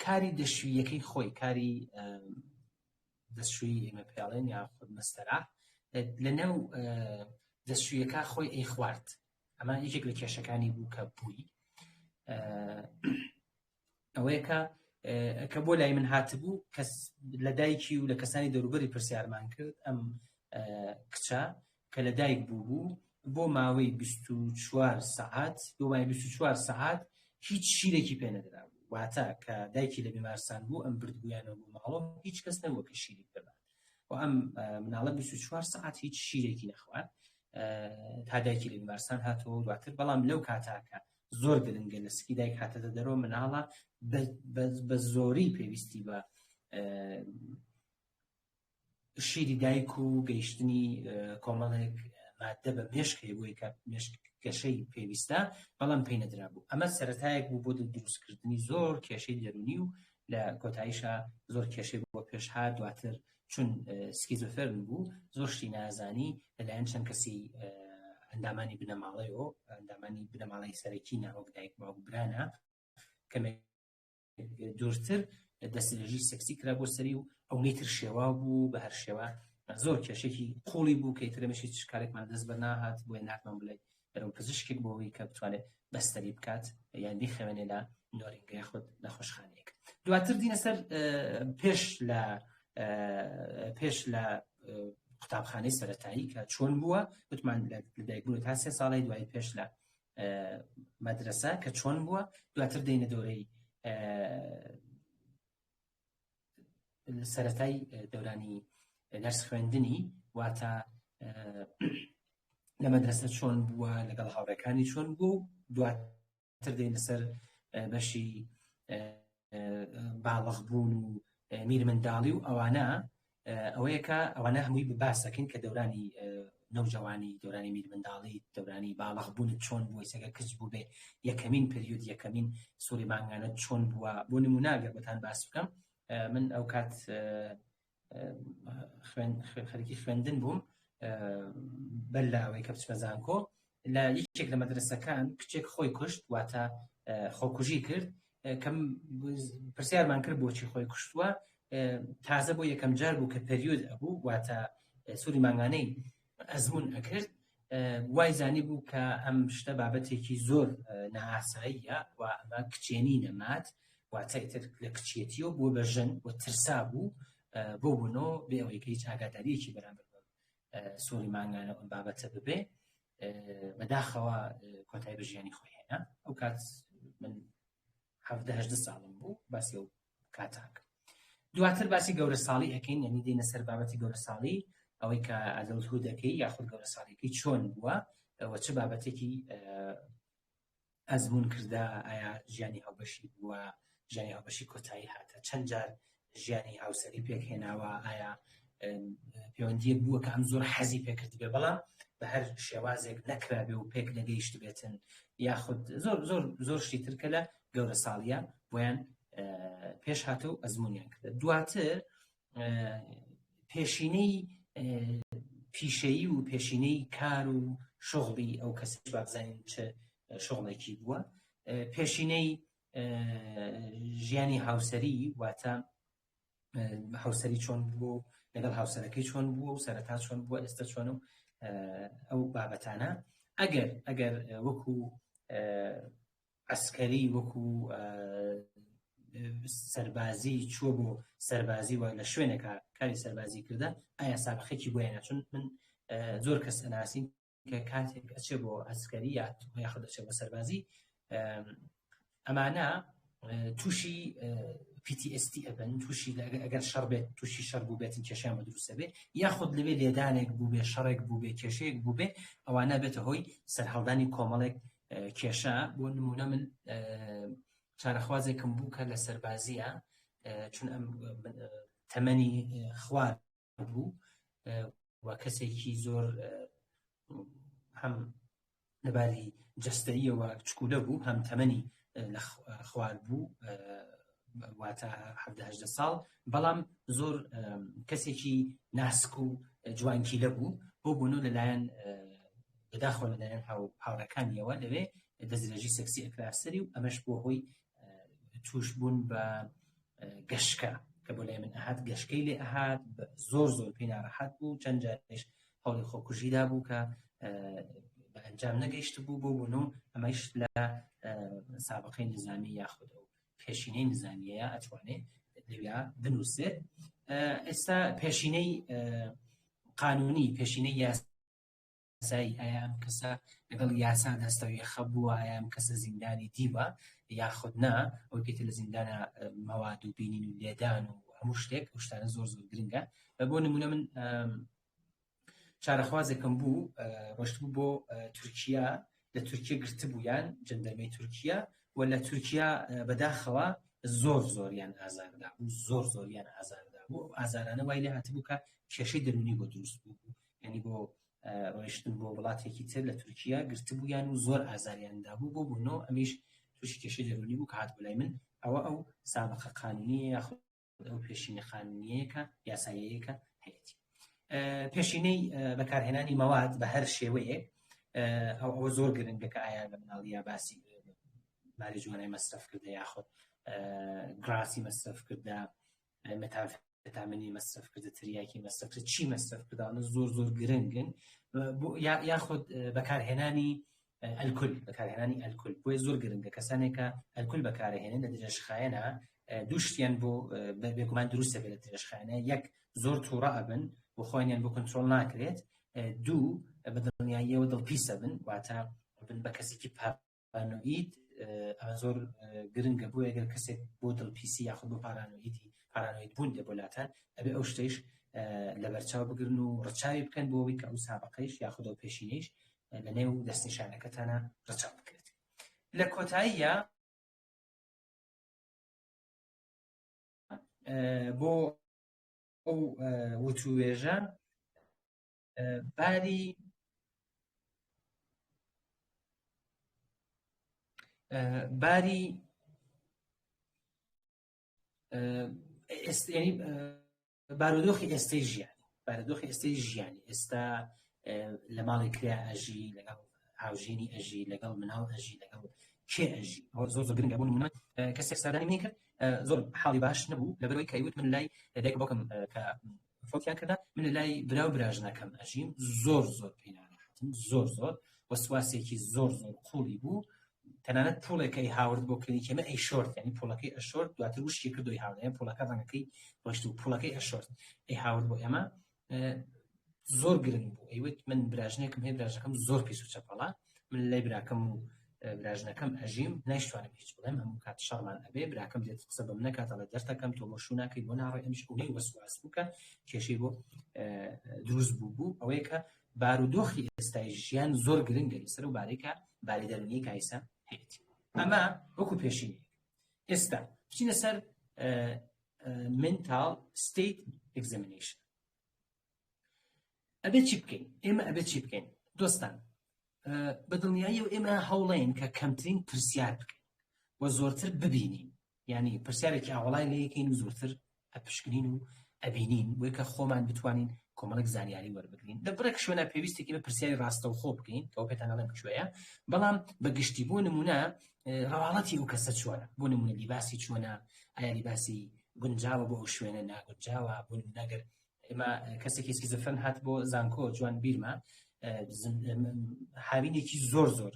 کاری دەشویەکەی خۆی، کاری دەستشویی ئێمە پێڵێن یا خۆ مەستەرا، لەنێو دەستشویەکە خۆی ئەی خوارد. ئەمە یەکێک لە کێشەکانی بوو کە بووی. ئەوەیە کە بۆ لای من هاتبوو، کەس لە دایکی و لە کەسانی دەوروبەری پرسیارمان کرد ئەم کچە کە لە دایک بوو بۆ ماوەی 24 سەعات، بۆ ماوەی 24 سەعات هیچ شیرێکی پێ نەدرا بوو. واتە کە دایکی لە بیمارستان بوو، ئەم بردبوویانەوە بوو ماڵەوە، هیچ کەس نەبووە کە شیری ببات و ئەم مناڵە 24 سەعات هیچ شیرێکی نەخوارد تا دایکی لە بیمارستان هاتەوە دواتر. بەڵام لەو کاتاکە زۆر گرنگە لەسکی دایک هاتەتە دەرەوە، مناڵە بە زۆری پێویستی بە شیری دایک و گەیشتنی کۆمەڵێک مادە بە مێشکەی بۆی کە کێشەی پێویستە، بەڵام پێی نەدرا بوو. ئەمە سەرەتایەک بوو بۆ دروستکردنی زۆر کێشەی دەرونی و لە کۆتاییشە زۆر کێشەی بووە پێش هات. دواتر چون سکیزۆفرن بوو، زۆر شتی نازانی لەلایەن چەند کەسی ئەندامانی بنەماڵەیەوە، ئەندامانی بنەماڵەی سەرەکی ناوەک دایک باوک برانە کەمێک دوورتر دەستدرێژی سێکسی کرا بۆ سەری و ئەوەی تر شێوا بوو. بە هەر شێوە زۆر کێشێکی قوڵی بوو کە ئیترەمەشی چ کارێکمان دەست بە ناهات، بۆیە ناتمان بڵێ بەرەو پزیشکێک بۆەوەی کە بتوانێت بەستەری بکات یان بیخەوێنێ لە نۆرینگە یاخود نەخۆشخانەیەک. دواتر دینە سەر پێش لە قوتابخانەی سەرەتایی کە چۆن بووە وتمان لە دایکبوون تا 3 ساڵی دوای پێش لە مەدرسە کە چۆن بووە دواتر دێنە دۆرەی سەرەتای دەورانی دەرس خوێندنی واتە لە مەدرسە چۆن بووە لەگەڵ هاوڕێکانی چۆن بوو دواتر دێنە سەر بەشی باڵغ بوون و میرمنداڵی و ئەوانە ئەوەیەکە ئەوانە هەمووی باسەکەین کە دەورانی نەوجەوانی دەورانی میرمنداڵی دەورانی باڵغ بوون چۆن بووە سەگە کچ بوو بێ یەکەمین پریود یەکەمین سووری مانگانە چۆن بووە بۆ نمونە ئەگەر بەتان باس بکەم من ئەو کات خەریکی خوێندن بووم بەر لە ئەوەی کە بچمە زانکۆ لە یەکێک لە مەدرسەکان کچێک خۆی کوشت واتە خۆکوژی کرد کەم پرسیارمان کرد بۆچی خۆی کوشتووە تازە بۆ یەکەم جار بوو کە پەریود ئەبوو واتە سووری مانگانەی ئەزمون ئەکرد وای زانی بوو کە ئەم شتە بابەتێکی زۆر نائاساییە و ئەمە کچێنی نەمات واتە ئیتر لە کچێتیەوە بۆ بە ژن و ترسا بوو بۆ بوونەوە بێ ئەوەی کە هیچ ئاگاداریەکی بەرامبەر سووری مانگانە ئەم بابەتە ببێ بەداخەوە کۆتایی بە ژیانی خۆی هێنا ئەو کات من 17 ساڵم بوو باسی ئەو کاتاک دواتر باسی گەورە ساڵی ئەەکەین یعنی دێنە سەر بابەتی گەورە ساڵی ئەوەی کە ئەدڵتهودەکەی یاخود گەورە ساڵێکی چۆن بووە ئەوە چه بابەتێکی ئەزمون کردە ئایا ژیانی هاوبەشی بووە ژیانی هاوبەشی کۆتایی هاتە چەند جار ژیانی هاوسەری پێک هێناوە ئایا پەیوەندیەک بووە کە ئەم زۆر حەزی پێکرد بێ بەڵام بە هەر شێوازێک نەکرابێ و پێک نەگەیشت بێتن یاخود زۆر شتی ترکە لە گەورە ساڵیە بۆیان پێش هاتە و ئەزمونیان کردە دواتر پێشینەی پیشەیی و پێشینەی کار و شغڵی ئەو کەسێک بابزانین چه شغڵێکی بووە پێشینەی ژیانی هاوسەری واتە هاوسەری چۆن بوو لەگەڵ هاوسەرەکەی چۆن بووە و سەرەتا چۆن بووە ئێستا چۆن و ئەو بابەتانە ئەگەر وەکو ئەسکەری وەکو سەربازی چووە بۆ سەربازی وە لە شوێنێکە کاری سەربازی کردە ئایا سابقەیەکی بۆیانە چون من زۆر کەس ئەناسین کە کاتێک ئەچێ بۆ ئەسکەری یاخود ئەچێ بۆ سەربازی ئەمانە تووشی PTSD ئەبن تووشی ئەگەر شەڕ بێت تووشی شەڕ بوو بێتن کێشیان بە دروستە بێ یاخود لەوێ لێدانێک بوو بێ شەڕێک بوو بێ کێشەیەک بوو بێ ئەوانە بێتە هۆی سەرهەڵدانی کۆمەڵێک کێشە بۆ نمونە من چارەخوازێکم بوو کە لە سەربازیە چون ئەم تەمەنی خوار بوو و کەسێکی زۆر هەم لەباری جەستەییەوە چکولە بوو هەم تەمەنی لە خوار بوو واتە 17 ساڵ بەڵام زۆر کەسێکی ناسک و جوانکیلە بوو بۆ بوونەوە لەلایەن بەداخۆ لەلایەن هاوڕەکانیەوە لەوێ دەستدرێژی سەکسی ئەکراسەری و ئەمەش بۆ هۆی توش بوون بە گەشکە کە بۆ لای من ئەهات گەشکەی لێ ئەهات زۆر پێی ناڕەحەت بوو چەند جارێش هەوڵی خۆکوژیدا بوو کە بە ئەنجام نەگەیشت بوو بۆ بوونەوە ئەمەش لە سابقەی نظامی یاخود و پێشینەی نظامیەیە ئەتوانێت لەویا بنووسێت ئێستا پێشینەی قانونی پێشینەی یاسایی ئایا ئەم کەسە لەگەڵ یاسا دەستەوی خەبووە ئایا ئەم کەسە زیندانی دیوە یاخود نا ئەو پێتە لە زیندانە مەواد و بینین و لێدان و هەموو شتێک ئەو شتانە زۆر گرنگە بۆ نمونە من چارەخوازێکم بوو ڕۆشتبوو بۆ تورکیا لە تورکیا گرتبوویان جەندەرمەی تورکیا و لە تورکیا بەداخەوە زۆریان ئازاردا بوو زۆریان ئازاردا بوو ئازارانە وای لێ هاتبوو کە کێشەی دەرونی بۆ دروست بوو یعنی بۆ ڕۆیشتن بۆ وڵاتێکی تر لە تورکیا گرتبوویان و زۆر ئازاریاندا بوو بۆ بوونەوە ئەمیش تووشی کێشەی دەرونی بوو کە هات بۆ لای من ئەوە ئەو سابقە قانونیە یاخود ئەو پێشینە قانونیەکە یاساییەکە هەیەی پێشینەی بەکارهێنانی مەواد بە هەر شێوەیەک ئەوە زۆر گرنگە کە ئایا لە مناڵیا باسی ماری جوانای مەصرف کردە یاخود گراسی مەصرف کردە مەتامفێتامینی مەصرف کردە تریاکی مەصرف کردە چی مەصرف کردە ئەوە زۆر گرنگن یاخود بەکارهێنانی ئەلکۆل بۆیە زۆر گرنگە کەسانێکە ئەلکۆل بەکارهێنن لە درێژخایەنە دوو شتیان بۆ بێگومان دروستە بێت لە درێژخایەنە یەک زۆر تووڕە ئەبن بۆ خۆیان بۆ کۆنترۆل ناکرێت. دوو بەدڵنیاییەوە دڵپیسە بن واتە بن بە کەسێکی پارانۆید. ئەمە زۆر گرنگە بۆ ئەگەر کەسێک بۆ دڵپیسی یاخود بۆ پارانۆید بوون دەبولاتان ئەبێ ئەو شتەیش لە بەرچاو بگرن و ڕەچاوی بکەن بۆ ئەوەی کە ئەو سابقەیش یاخود ئەو پێشینەیش لە نێو دەستنیشانەکەتانە ڕەچاو بکرێت. لە کۆتاییە بۆ ئەو وتووێژە باری بارودۆخی ئێستەی ژیانی ئێستا لە ماڵی کرا ئەژی لەگەڵ هاوژینی ئەژی لەگەڵ مناڵ ئەژی لەگەڵ کێ ئەژی زۆر زۆر گرنگە بوون منە کەسێک سادانی من کرد زۆر حاڵی باش نەبوو لەبەرەوەی کەیوت من لای دایک بۆکەم کە فۆتیان کردا من لای براو براژنەکەم ئەژیم زۆر پێی ناڕەحەتم زۆر وەسواسێکی زۆر قوڵی بوو تەنانەت پوڵێکەی هاورد بۆ کلینیکێمە ئەی شۆرت یعنی پوڵەکەی ئەشۆرت دواتر وشتی کردوی هاوردەیە پوڵەکە ڕەنگەکەی ڕۆشت و پوڵەکەی ئەشۆرت ئەی هاورد بۆ ئێمە زۆر گرنگ بوو. ئەیوت من براژنێکم هەیە براژەکەم زۆر پیس و چەپەڵە من لای براکەم و براژنەکەم ئەژیم نایشتوانم هیچ بڵێم هەموو کات شەڕمان ئەبێ براکەم دێت قسە بە من نەکاتەڵە دەرتەکەم تۆ بۆ شوو ناکەی بۆ ناڕێ ئەمیش ئەوەی وەسواس بووکە کێشەی بۆ دروست بوو ئەوەیە کە بارودۆخی ئێستای ژیان زۆر گرنگە لەسەر و بارێکە باری دەرونی کایسە هەیەی. ئەمە وەکو پێشینی ئێستا بچینە سەر mental state examination. ئەبێ چی بکەین؟ ئێمە ئەبێ چی بکەین؟ دۆستان بەدڵنیاییەوە ئێمە هەوڵێن کە کەمترین پرسیار بکەین و زۆرتر ببینین یعنی پرسیارێکی ئاوەڵای لە یەکەین و زۆرتر ئەپشکنین و ئەبینین بۆی کە خۆمان بتوانین کۆمەڵێک زانیاری وەربگرین. لەبڕێک شوێنە پێویستێکی بە پرسیاری ڕاستەوخۆ بکەین کە ئەو پێتانەڵێم کوێیە بەڵام بەگشتی بۆ نمونە ڕەواڵەتی ئەو کەسە چۆنە بۆ نمونە لیباسی چۆنە ئایا لیباسی گونجاوە بۆ ئەو شوێنە ناگونجاوە بۆ نەگەر ئێمە کەسێکی سکیزۆفرێن هات بۆ زانکۆ جوان بیرمە هاوینێکی زۆر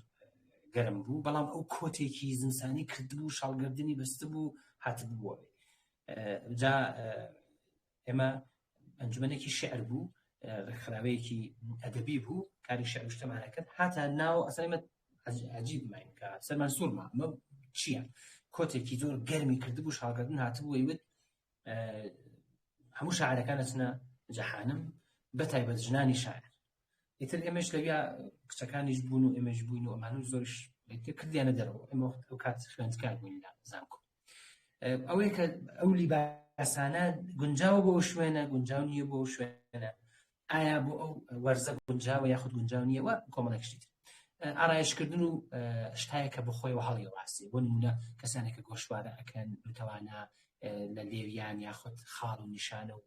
گەرم بوو بەڵام ئەو کۆتێکی زنسانی کردبوو شاڵگردنی بەست بوو هات بووە جا ئێمە ئەنجومەنێکی شعر بوو خراوەیەکی ئەدەبی بوو کاری شعر شتەمانە کرد هاتە ناو ئەسەمە عجیب ماین کە سەرمان سوورما ئەمە چییە کۆتێکی زۆر گەرمی کردبوو شاڵگردن هاتبوو وەیوت هەموو شاعرەکان ئەچنە جەحانم بەتایبەت ژنانی شاعر ئیتر ئێمەش لەویا کچەکانیش بوون و ئێمەش بووین و ئەمان زۆرش کردیانە دەرەوە ئێمە ئەو کات خوێندکار بووین لە زانکۆ ئەوەیە کە ئەو لیباسانە گونجاو بۆ شوێنە گونجاو نییە بۆ شوێنە ئایا بۆ ئەو وەرزە گونجاوە یاخود گونجاو نییەوە کۆمەڵێکشتی ئارایشکردن و شتایەکە بخۆیەوە هەڵی ڕاستی بۆ نمونە کەسانێکە گۆشوارە ئەکەن بتەوانە لە لێویان یاخود خاڵ و نیشانە و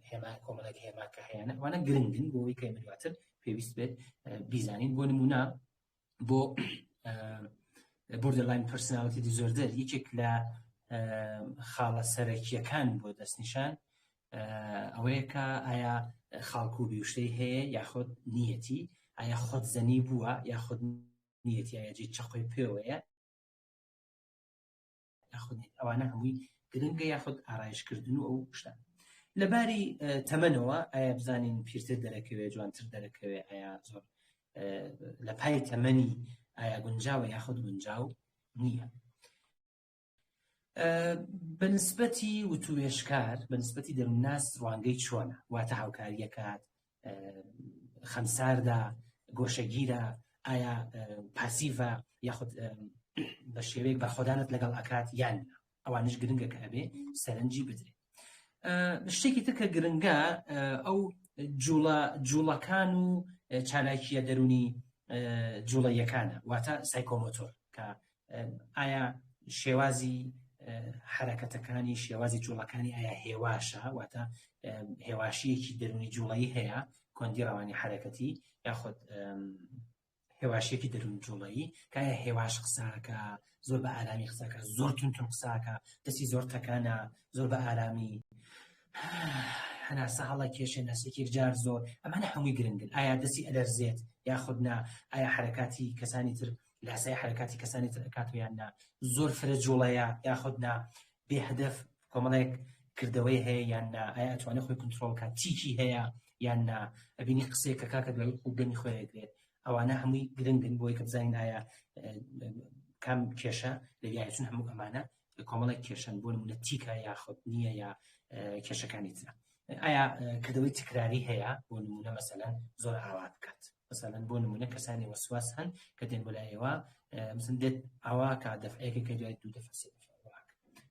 هێما کۆمەڵێک هێماکە هەیەە ئەوانە گرنگن بۆ ئەوەی کە ئێمە دواتر پێویست بێت بیزانین بۆ نمونە بۆ borderline personality disorder یەکێک لە خاڵە سەرەکیەکان بۆ دەستنیشان ئەوەیە کە ئایا خاڵکو و بیوشتەی هەیە یاخود نیەتی ئایا خۆت زەنی بووە یاخود نیەتی یاجی چەقۆی پێوەیە یاخود ئەوانە هەمووی گرنگە یاخود ئارایشکردن و ئەو شتان لەباری تەمەنەوە ئایا بزانین پیرتر دەرەکەوێ جوانتر دەرەکەوێ ئایا زۆر لە پای تەمەنی ئایا گونجاوە یاخود گونجاو نییە. بەنسبەتی وتوێژکار بەنسبەتی دەروناس ڕوانگەی چۆنە واتە هاوکاریەکات خەمساردا گۆشەگیرە ئایا پاسیڤە یاخود بە شێوەیەک بەخۆدانت لەگەڵ ئەکات یان ئەوانش گرنگە کە ئەبێ سەرنجی بدرێت. شتێکی تر کە گرنگە ئەو جوڵەکان و چالاکیە دەرونی جوڵەیەکانە واتە سایکۆمۆتۆر کە ئایا شێوازی حرەکەتەکانی شێوازی جوڵەکانی ئایا هێواشە واتە هێواشیەکی دەرونی جوڵەیی هەیە کۆندی ڕەوانی حرەکەتی یاخود هێواشیەکی دەرونی جوڵەیی کە ئایا هێواش قساکە زۆر بە ئارامی قساکە زۆر تونتون قساکە دەستی زۆر تەکانە زۆر بە ئارامی هەناسە هەڵە کێشێ ناسێکێک جار زۆر ئەمانە هەمووی گرنگن ئایا دەستی ئەلەرزێت یاخود نا ئایا حرەکاتی کەسانی تر لاسای حرەکاتی کەسانی تر ئەکاتویان نا زۆر فرە جوڵەیە یاخود نا بێهدەف کۆمەڵێک کردەوەی هەیە یان نا ئایا ئەتوانێت خۆی کنترۆڵ بکات تیکی هەیە یان نا ئەبینی قسەیەک کە کاکە دوای خوبدەنی خۆی ئەگرێت ئەوانە هەمووی گرنگن بۆی کە بزانین ئایا کام کێشە لەویایەتون هەموو ئەمانە کۆمەڵێک کێشن بۆ نمونە تیکە یاخود نییە یا کێشەکانی ترە ئایا کردەوەی تکراری هەیە بۆ نمونە مەسەلەن زۆر ئاوا بکات مەسەلەن بۆ نمونە کەسانی وەسواس هەن کە دێن بۆ لایەوە مثلا دێت ئاوا کە دەفعەیەکە کە دوای 2 دەفع 3 دەفع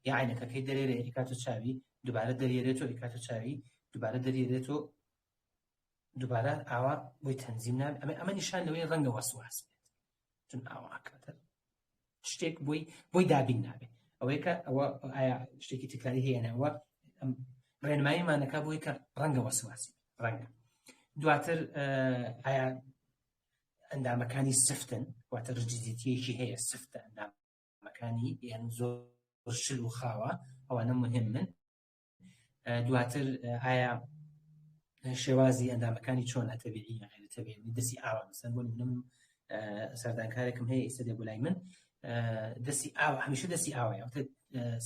یا عینەکەکەی دەرێرێ ئیکاتۆ چاوی دووبارە دەرێرێتەوە ئیکاتۆ چاوی دووبارە دەرێرێتەوە دووبارە ئاوا بۆی تەنزیم نابێت ئەمە نیشان لەوەی ڕەنگە وەسواس بێت چون ئاوا کاتە شتێک بۆی دابین نابێت ئەوەیە کە ئەوە ئایا شتێکی تکراری هەیە نەوە ڕێنماییمانەکە بۆی کە ڕەنگە وەسواسی ڕەنگە دواتر ئایا ئەندامەکانی سفتن واتە ڕجزیتیەکی هەیە سفتە ئەندامەکانی یان زۆر شل و خاوە ئەوانە مهمن دواتر ئایا شێوازی ئەندامەکانی چۆن ئەتەبیعی غیر تەبیعی دەستی ئاوا مثلا بۆ نمونە سەردانکارێکم هەیە ئێستا دێ بۆ لای من دەستی ئاوا هەمیشە دەستی ئاوایە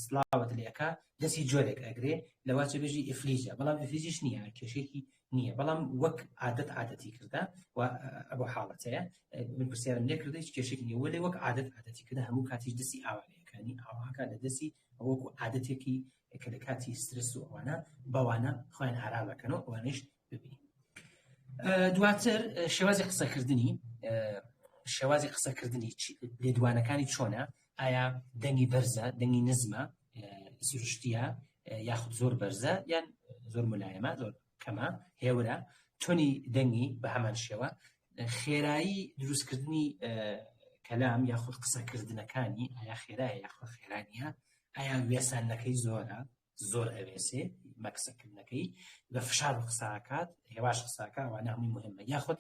سڵاوت لێەکە دەستی جۆرێک ئەگرێ لەواتە بێژی ئفلیجە بەڵام ئفلیجیش نییە کێشێکی نییە بەڵام وەک عادەتی کردا و بۆ حاڵەتەیە من پرسیارم لێ کردی کێشێکی نییە وەلێ وەک عادەتی کردا هەموو کاتیش دەستی ئاوایەکانی ئاواکە لە دەستی وەکو عادەتێکی کە لە کاتی سترس و ئەوانە بەوانە خۆیان ئارامەکەنەوە ئەوانش ببینی دواتر شێوازی قسەکردنی لێدوانەکانی چۆنە ئایا دەنگی بەرزە دەنگی نزمە سروشتیە یاخود زۆر بەرزە یان زۆر ملایەمە زۆر کەمە هێورە تۆنی دەنگی بە هەمان شێوە خێرایی دروستکردنی کەلام یاخود قسەکردنەکانی ئایا خێرایە یاخود خێرانیە ئایا وێسانەکەی زۆر ئەوێسێ مەکسەکردنەکەی بە فشار و قساکات هێواش قساکە ئەوانە هەمووی مهمە یاخود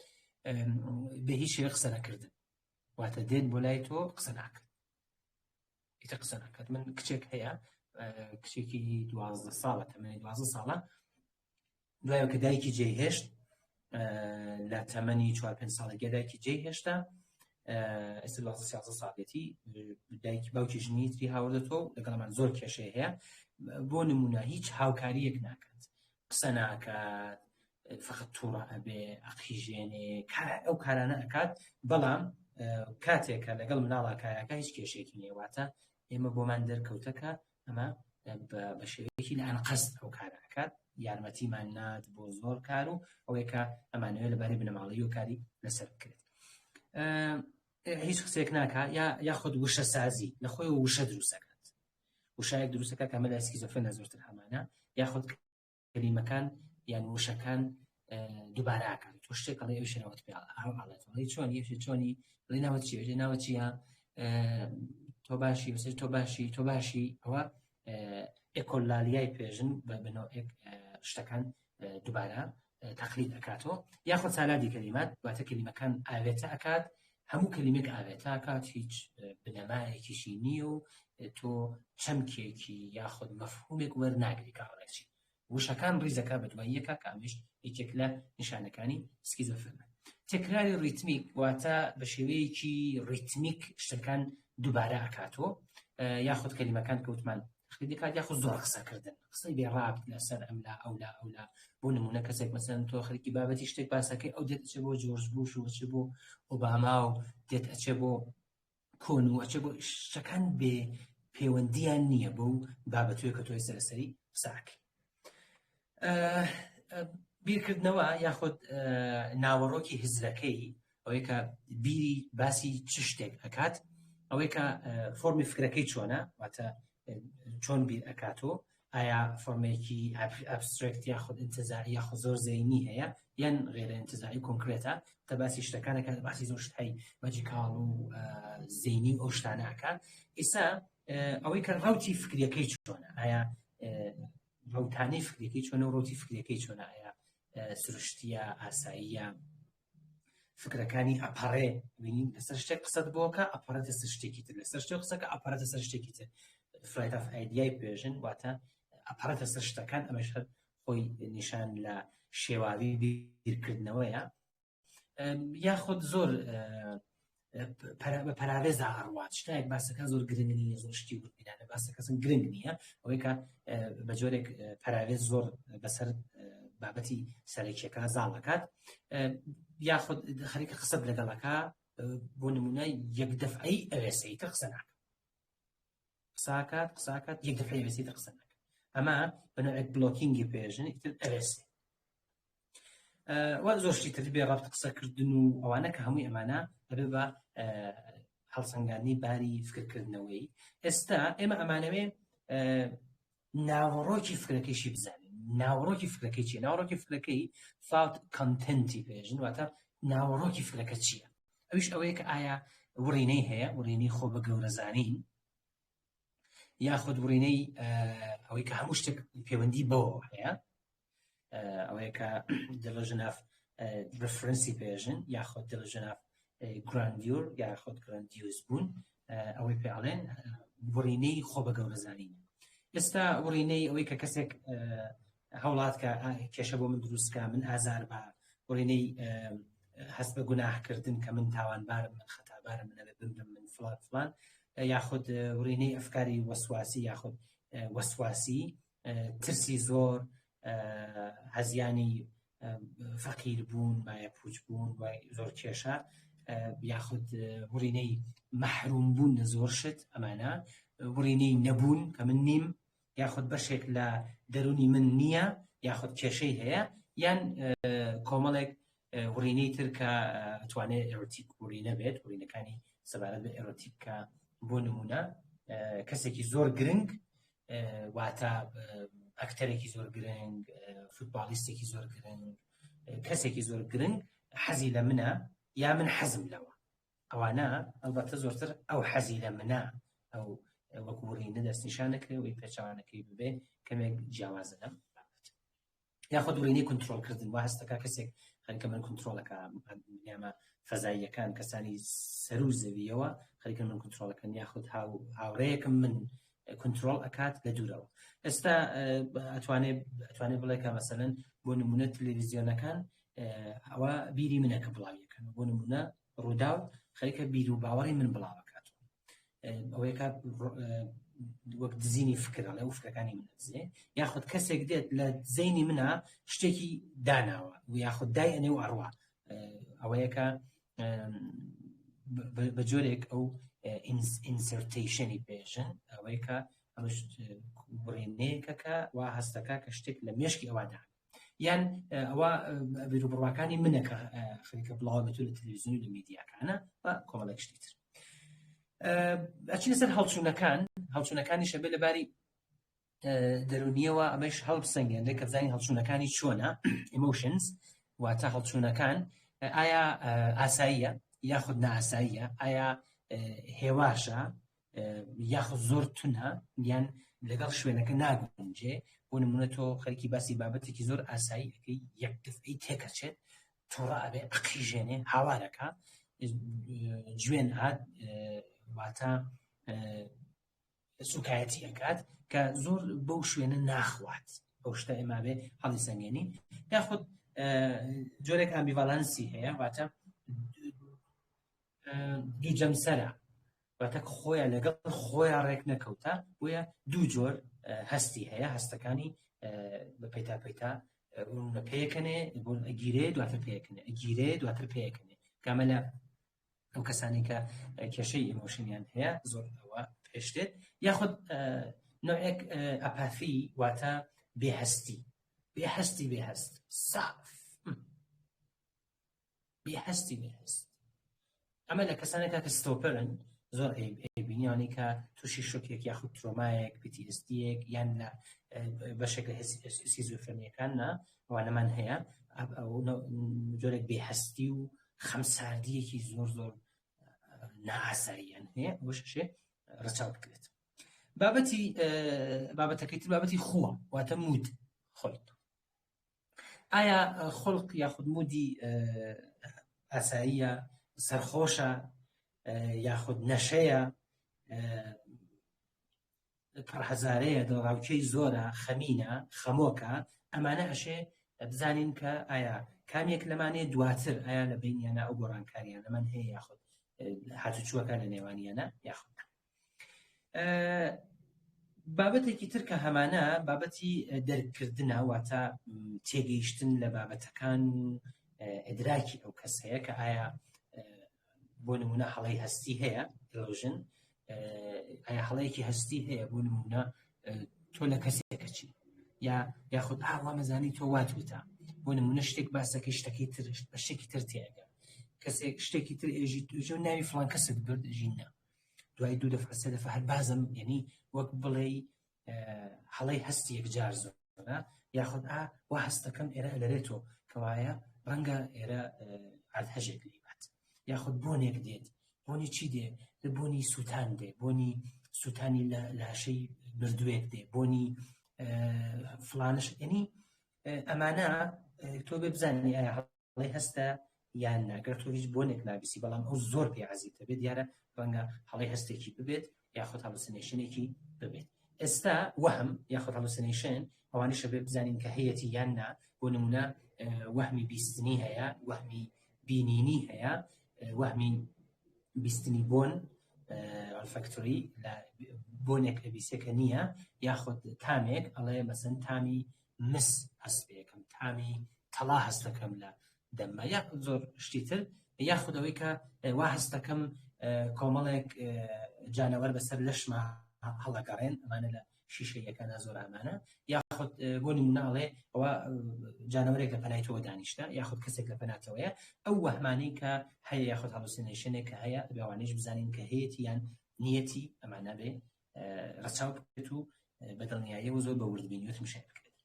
بە هیچ شێوە قسە نەکردن واتە دێن بۆ لای تۆ قسە ناکرد ئیتر قسە ناکات من کچێک هەیە کچێکی 12 ساڵە تەمەنی 12 ساڵە دوایەوە کە دایکی جێهێشت لە تەمەنی 4-5 ساڵێکی دایکی جێهێشتا ئێستا 12 ساڵێتی دایکی باوکی ژنی تری هاوردەتەوە لەگەڵمان زۆر کێشەی هەیە بۆ نمونە هیچ هاوکاریەک ناکات قسە ناکات فقط تووڕە ئەبێ ئەقیژێنێ ئەو کارانە ئەکات بەڵام کاتێکە لەگەڵ مناڵا کایەکە هیچ کێشێکی نێواتە ئێمە بۆمان دەرکەوتەکە ئەمە بە شێوەیەکی لە ئەنقەست ئەو کارەکات یارمەتیمان نات بۆ زۆر کار و ئەوەیە کە ئەمانەوێت لەبارەی بنەماڵەیی و کاری لەسەر بکرێت هیچ قسێک ناکات یاخود وشە سازی لە خۆی وشە دروستەکات وشایەک دروستەکە کە ئەمە لە سکیزۆفرێنیا زۆرتر هەمانە یاخود کەلیمەکان یان وشەکان دووبارە ئاکات تۆ شتێک ئەڵێ ئەو شێناوت پێ ئاڵێت چۆنی ئەوشێ چۆنی بڵێ ناوت چیە ناوە چییە تۆ باشی بەسەر تۆ باشی ئەوە ئێکۆلالیای پێژن بەنەوەیەک شتەکان دووبارە تەقلید ئەکاتەوە یاخود سالادی کەلیمات واتە کەلیمەکان ئاوێتە ئەکات هەموو کەلیمێک ئاوێتە ئەکات هیچ بنەمایەکیشی نییە و تۆ چەمکێکی یاخود مەفهومێک وەرناگری کاڕێکی وشەکان ڕیزەکە بە دواییەکە کامیش یەکێک لە نیشانەکانی سکیزۆفرێنیا تکراری ریتمیک واتە بە شێوەیەکی ریتمیک شتەکان دووبارە ئەکاتەوە یاخود کەلیمەکان کەوتمان خریدەکات یاخود زۆر قسەکردن قسەی بێڕابط لەسەر ئەملا ئەولا بۆ نمونە کەسێک مەسەن تۆ خەریکی بابەتی شتێک باسەکەی ئەو دێت ئەچێ بۆ جۆرج بوش و ئەچێ بۆ ئۆباما و دێت ئەچێ بۆ کۆن و ئەچێ بۆ شتەکان بێ پەیوەندیان نییە بۆ بابەتوێ کە تۆی سەرسەری قساکەی بیرکردنەوە یاخود ناوەڕۆکی هزرەکەی ئەوەی کە بیری باسی چ شتێک ئەکات ئەوەی کە فۆرمی فکرەکەی چۆنە واتە چۆن بیر ئەکاتۆ ئایا فۆرمێکی ئەبسترێکت یاخود ئینتزاعی یاخود زۆر زەینی هەیە یان غێرە ئینتزاعی کۆنکرێتە کە باسی شتەکانەکە باسی زۆر شتای ماجیکاڵ و زەینی ئەو شتانە ئەکات ئێستا ئەوەی کە ڕاوتی فکریەکەی چۆنە ئایا ڕوتانەی فکریەکەی چۆنە و ڕوتی فکریەکەی چۆنە ئایا سروشتیە ئاساییە فکرەکانی ئەپەڕێ بینین لەسەر شتێک قسەت بۆکە ئەپەڕێتە سەر شتێکی تر لەسەر شتێک قسەکە ئەپەڕێتە سەر شتێکی تر فلایت ئۆف ئایدیای پێژن واتە ئەپەڕێتە سەر شتەکان ئەمەش خۆی نیشان لە شێواوی بیرکردنەوەیە یاخود زۆر بە پەراوێزە ئەڕوات شتایەک باسەکە زۆر گرنگ نییە زۆر شتی وردبیانە باسە کەسم گرنگ نییە ئەوەی کە بە جۆرێک پەراوێز زۆر بەسەر بابەتی سەرێکیەکە زاڵەکات یاخود خەریکە قسەت لەگەڵەکە بۆ نمونە یەک دەفعەی ئەوێسەیتر قسە ناکات قساکات یەک دەفعەی ئەوێسەیتر قسە ناکات ئەمە بەنوعێک بلۆکینگی پێژن ئیتر ئەوێسێ وا زۆر شتی تر بێ ڕابط قسەکردن و ئەوانە کە هەمووی ئەمانە ئەبێ بە هەڵسەنگاندنی باری فکرکردنەوەی ئێستا ئێمە ئەمانەوێ ناوەڕۆکی فکرەکەیشی بزانین ناوەڕۆکی فکرەکەی چیە ناوەڕۆکی فکرەکەی فاوت کۆنتنتی پێژن واتە ناوەڕۆکی فکرەکە چییە ئەویش ئەوەیە کە ئایا وڕینەی هەیە وڕینەی خۆ بە گەورەزانین یاخود وڕینەی ئەوەی کە هەموو شتێک پەیوەندی بەوە هەیە ئەوەیە کە دڵە ژناف ڕفرەنسی پێژن یاخود دڵە ژناف گراندیۆر یاخود گراندیۆز بوون ئەوەی پێڵێن وڕینەی خۆ بە گەورەزانین ئێستا وڕینەی ئەوەی کە کەسێک هەوڵات کە کێشە بۆ من دروستکە من ئازار بە وڕینەی هەست بە گوناحکردن کە من تاوانبارم من خەتابارم منەبێ بمرم من فلان یاخود وڕینەی ئەفکاری وەسواسی یاخود وەسواسی ترسی زۆر هەزیانی فەقیر بوون مایە پوچ بوون وای زۆر کێشە یاخود وڕینەی مەحروم بوون لە زۆر شت ئەمانە وڕینەی نەبوون کە من نیم یاخود بەشێک لە دەرونی من نییە یاخود کێشەی هەیە یان کۆمەڵێک وڕینەی تر کە ئەتوانێت ئێرۆتیک وڕینە بێت وڕینەکانی سەبارەت بە ئێرۆتیک کە بۆ نمونە کەسێکی زۆر گرنگ واتە ئەکتەرێکی زۆر گرنگ فوتبالیستێکی زۆر گرنگ کەسێکی زۆر گرنگ حەزی لە منە یا من حەزم لەوە ئەوانە ئەلبەتە زۆرتر ئەو حەزی لە منە ئەو وەکو وڕینە دەستنیشانەکەی پێچوانەکەی ببێ کەمێک جیاوازە لەم بابەت یاخود وڕینەی کۆنتڕۆڵکردن وا هەستەکە کەسێک خەریکە من کۆنتڕۆڵەکە یامە فەزاییەکان کەسانی سەر و زەویەوە خەریکە من کۆنتڕۆڵەکەن یاخود هاوڕێیەکم من کۆنتڕۆڵ ئەکات لە دوورەوە ئێستا ئەتوانێ بڵێ کە مەسەلەن بۆ نمونە تەلەڤیزیۆنەکان ئەوە بیری منەکە بڵاویەکەن بۆ نمونە ڕووداو خەریکە بیر و باوەڕی من بڵاوەکات ئەوەیە وەک دزینی فکرە لە ئەو فکرەکانی من دزێ یاخود کەسێک دێت لە زەینی منە شتێکی داناوە و یاخود دای ئەنێ و ئەڕوا ئەوەیە کە بە جۆرێک ئەو ئینسەرتیشنی پێژن ئەوەی کە ئەمەش بڕینەیەکەکە وا هەستەکە کە شتێک لە مێشکی ئەوەدا یان ئەوە بیر و بڕواکانی منەکە خەریکە بڵاو بێت لە تەلەڤیزیۆن و لە میدیاکانە بە کۆمەڵێک شتی تر ئەچینە سەر هەڵچوونەکانیشە بێ لەباری دەرونیەوە ئەمەش هەڵبسەنگێنرێت کە بزانین هەڵچوونەکانی چۆنە emotions واتە هەڵچوونەکان ئایا ئاساییە یاخود نائاساییە ئایا هێواشە یاخود زۆر تونە یان لەگەڵ شوێنەکە ناگونجێ بۆ نمونە تۆ خەریکی باسی بابەتێکی زۆر ئاسایی ئەەکەی یەک دفعەی تێکەچێت تۆڕە ئەبێ ئەقیژێنێ هاوارەکە جوێن هات واتە سوکایەتی ئەکات کە زۆر بەو شوێنە ناخوات بەو شتە ئێمە بێ هەڵی سەنگێنی یاخود جۆرێک ئەمبیڤالانسی هەیە واتە دوو جەمسەرە واتە خۆیان لەگەڵ خۆیان ڕێک نەکەوتە بۆیە دوو جۆر هەستی هەیە هەستەکانی بە پەیتا پێکەنێ بۆ ئەگیرێ دواتر پێکەنێ ئەگیرێ دواتر پێکەنێ کامە لە ئەو کەسانی کە کێشەی ئیمۆشنیان هەیە زۆر ئەوە پێشتێت یاخود نوعێک ئەپاثی واتە بێهەست ساف بێهەست ئەمە لە کەسانێکە کە ستۆپەرن زۆر ئەیبینیانی کە تووشی شۆکێک یاخود ترۆمایەک PTSDیەک یان لە بەشێک لە سیزۆفرێنیەکانە ئەوانەمان هەیە جۆرێک بێهەستی و خەمساردیەکی زۆر نائاساییان هەیە بۆ شەشێ ڕەچاو بکرێت بابەتەکەی تر بابەتی خووە واتە مود خۆیت ئایا خۆڵق یاخود مودی ئاساییە سەرخۆشە یاخود نەشەیە پڕهەزارەیە دڵڕاوکەی زۆرە خەمینە خەمۆکە ئەمانە ئەشێ بزانین کە ئایا کامێک لەمانێ دواتر ئایا لە بینیانە ئەو گۆڕانکاریان لەمان هەیە یاخود هاتوچووەکە لە نێوانیانە یاخود بابەتێکی تر کە هەمانە بابەتی دەرکردنە واتە تێگەیشتن لە بابەتەکان و ئیدراکی ئەو کەس هەیە کە ئایا بۆ نمونە هەڵەی هەستی هەیە دڵژن ئایا هەڵەیەکی هەستی هەیە بۆ نمونە تۆ لە کەسێکە چی یاخود ئاوا مەزانی تۆ وات وتە بۆ نمونە شتێک باسەکەی شتەکەی تر بە شتێکی تر تێگە کەسێک شتێکی تر ئێژی توژە ناوی فڵان کەسێک برد ژینە دوای 2 دەفعە 3 دەفعە هەر بازم یعنی وەک بڵێ هەڵەی هەستی یەکجار زۆرە یاخود وا هەستەکەم ئێرە لەرێتۆ کەوایە ڕەنگە ئێرە هەژێک لیبات یاخود بۆنێک دێت بۆنی چی دێ لە بۆنی سووتان دێ بۆنی سووتانی لە لاشەی بردوێک دێ بۆنی فڵانش ینی ئەمانە تۆ بێ بزانانی ئایا هەڵەی هەستە یان ناگەر تۆ هیچ بۆنێک نابیسی بەڵام ئەو زۆر پێعزیتە بێت دیارە ڕەنگە هەڵەی هەستێکی ببێت یاخود هەڵوسنێشنێکی ببێت ئێستا وەهم یاخود هەڵوسنێشن ئەوانیشە بێ بزانین کە هەیەتی یان نا بۆ نمونە وەهمی بیستنی هەیە وەهمی بینینی هەیە وەهمی بیستنی بۆن ئەلفەکتۆری لە بۆنێک لە بیسەکە نییە یاخود تامێک ئەڵێ مەسەن تامی مس هەست پێەکەم تامی تەڵا هەستەکەم لە دەممە یا زۆر شتی تر یاخود ئەوەی کە وا هەستەکەم کۆمەڵێک جانەوەر بەسەر لەشمە هەڵەگەڕێن ئەمانە لە شیشەیەکانە زۆر ئامانە یاخود بۆ نمونەڵێ ئەوە جانەوەرێک لە پەنایتەوە دانیشتە یاخود کەسێک لە پەناتەوەیە ئەو وەهمانەی کە هەیە یاخود هەڵوسینێشنێک کە هەیە بێوانەیەش بزانین کە هەیەتی یان نیەتی ئەمانە بێ ڕەچاو بکرێت و بەدڵنیاییەوە زۆر بە وردبینیوت مشای بکرێت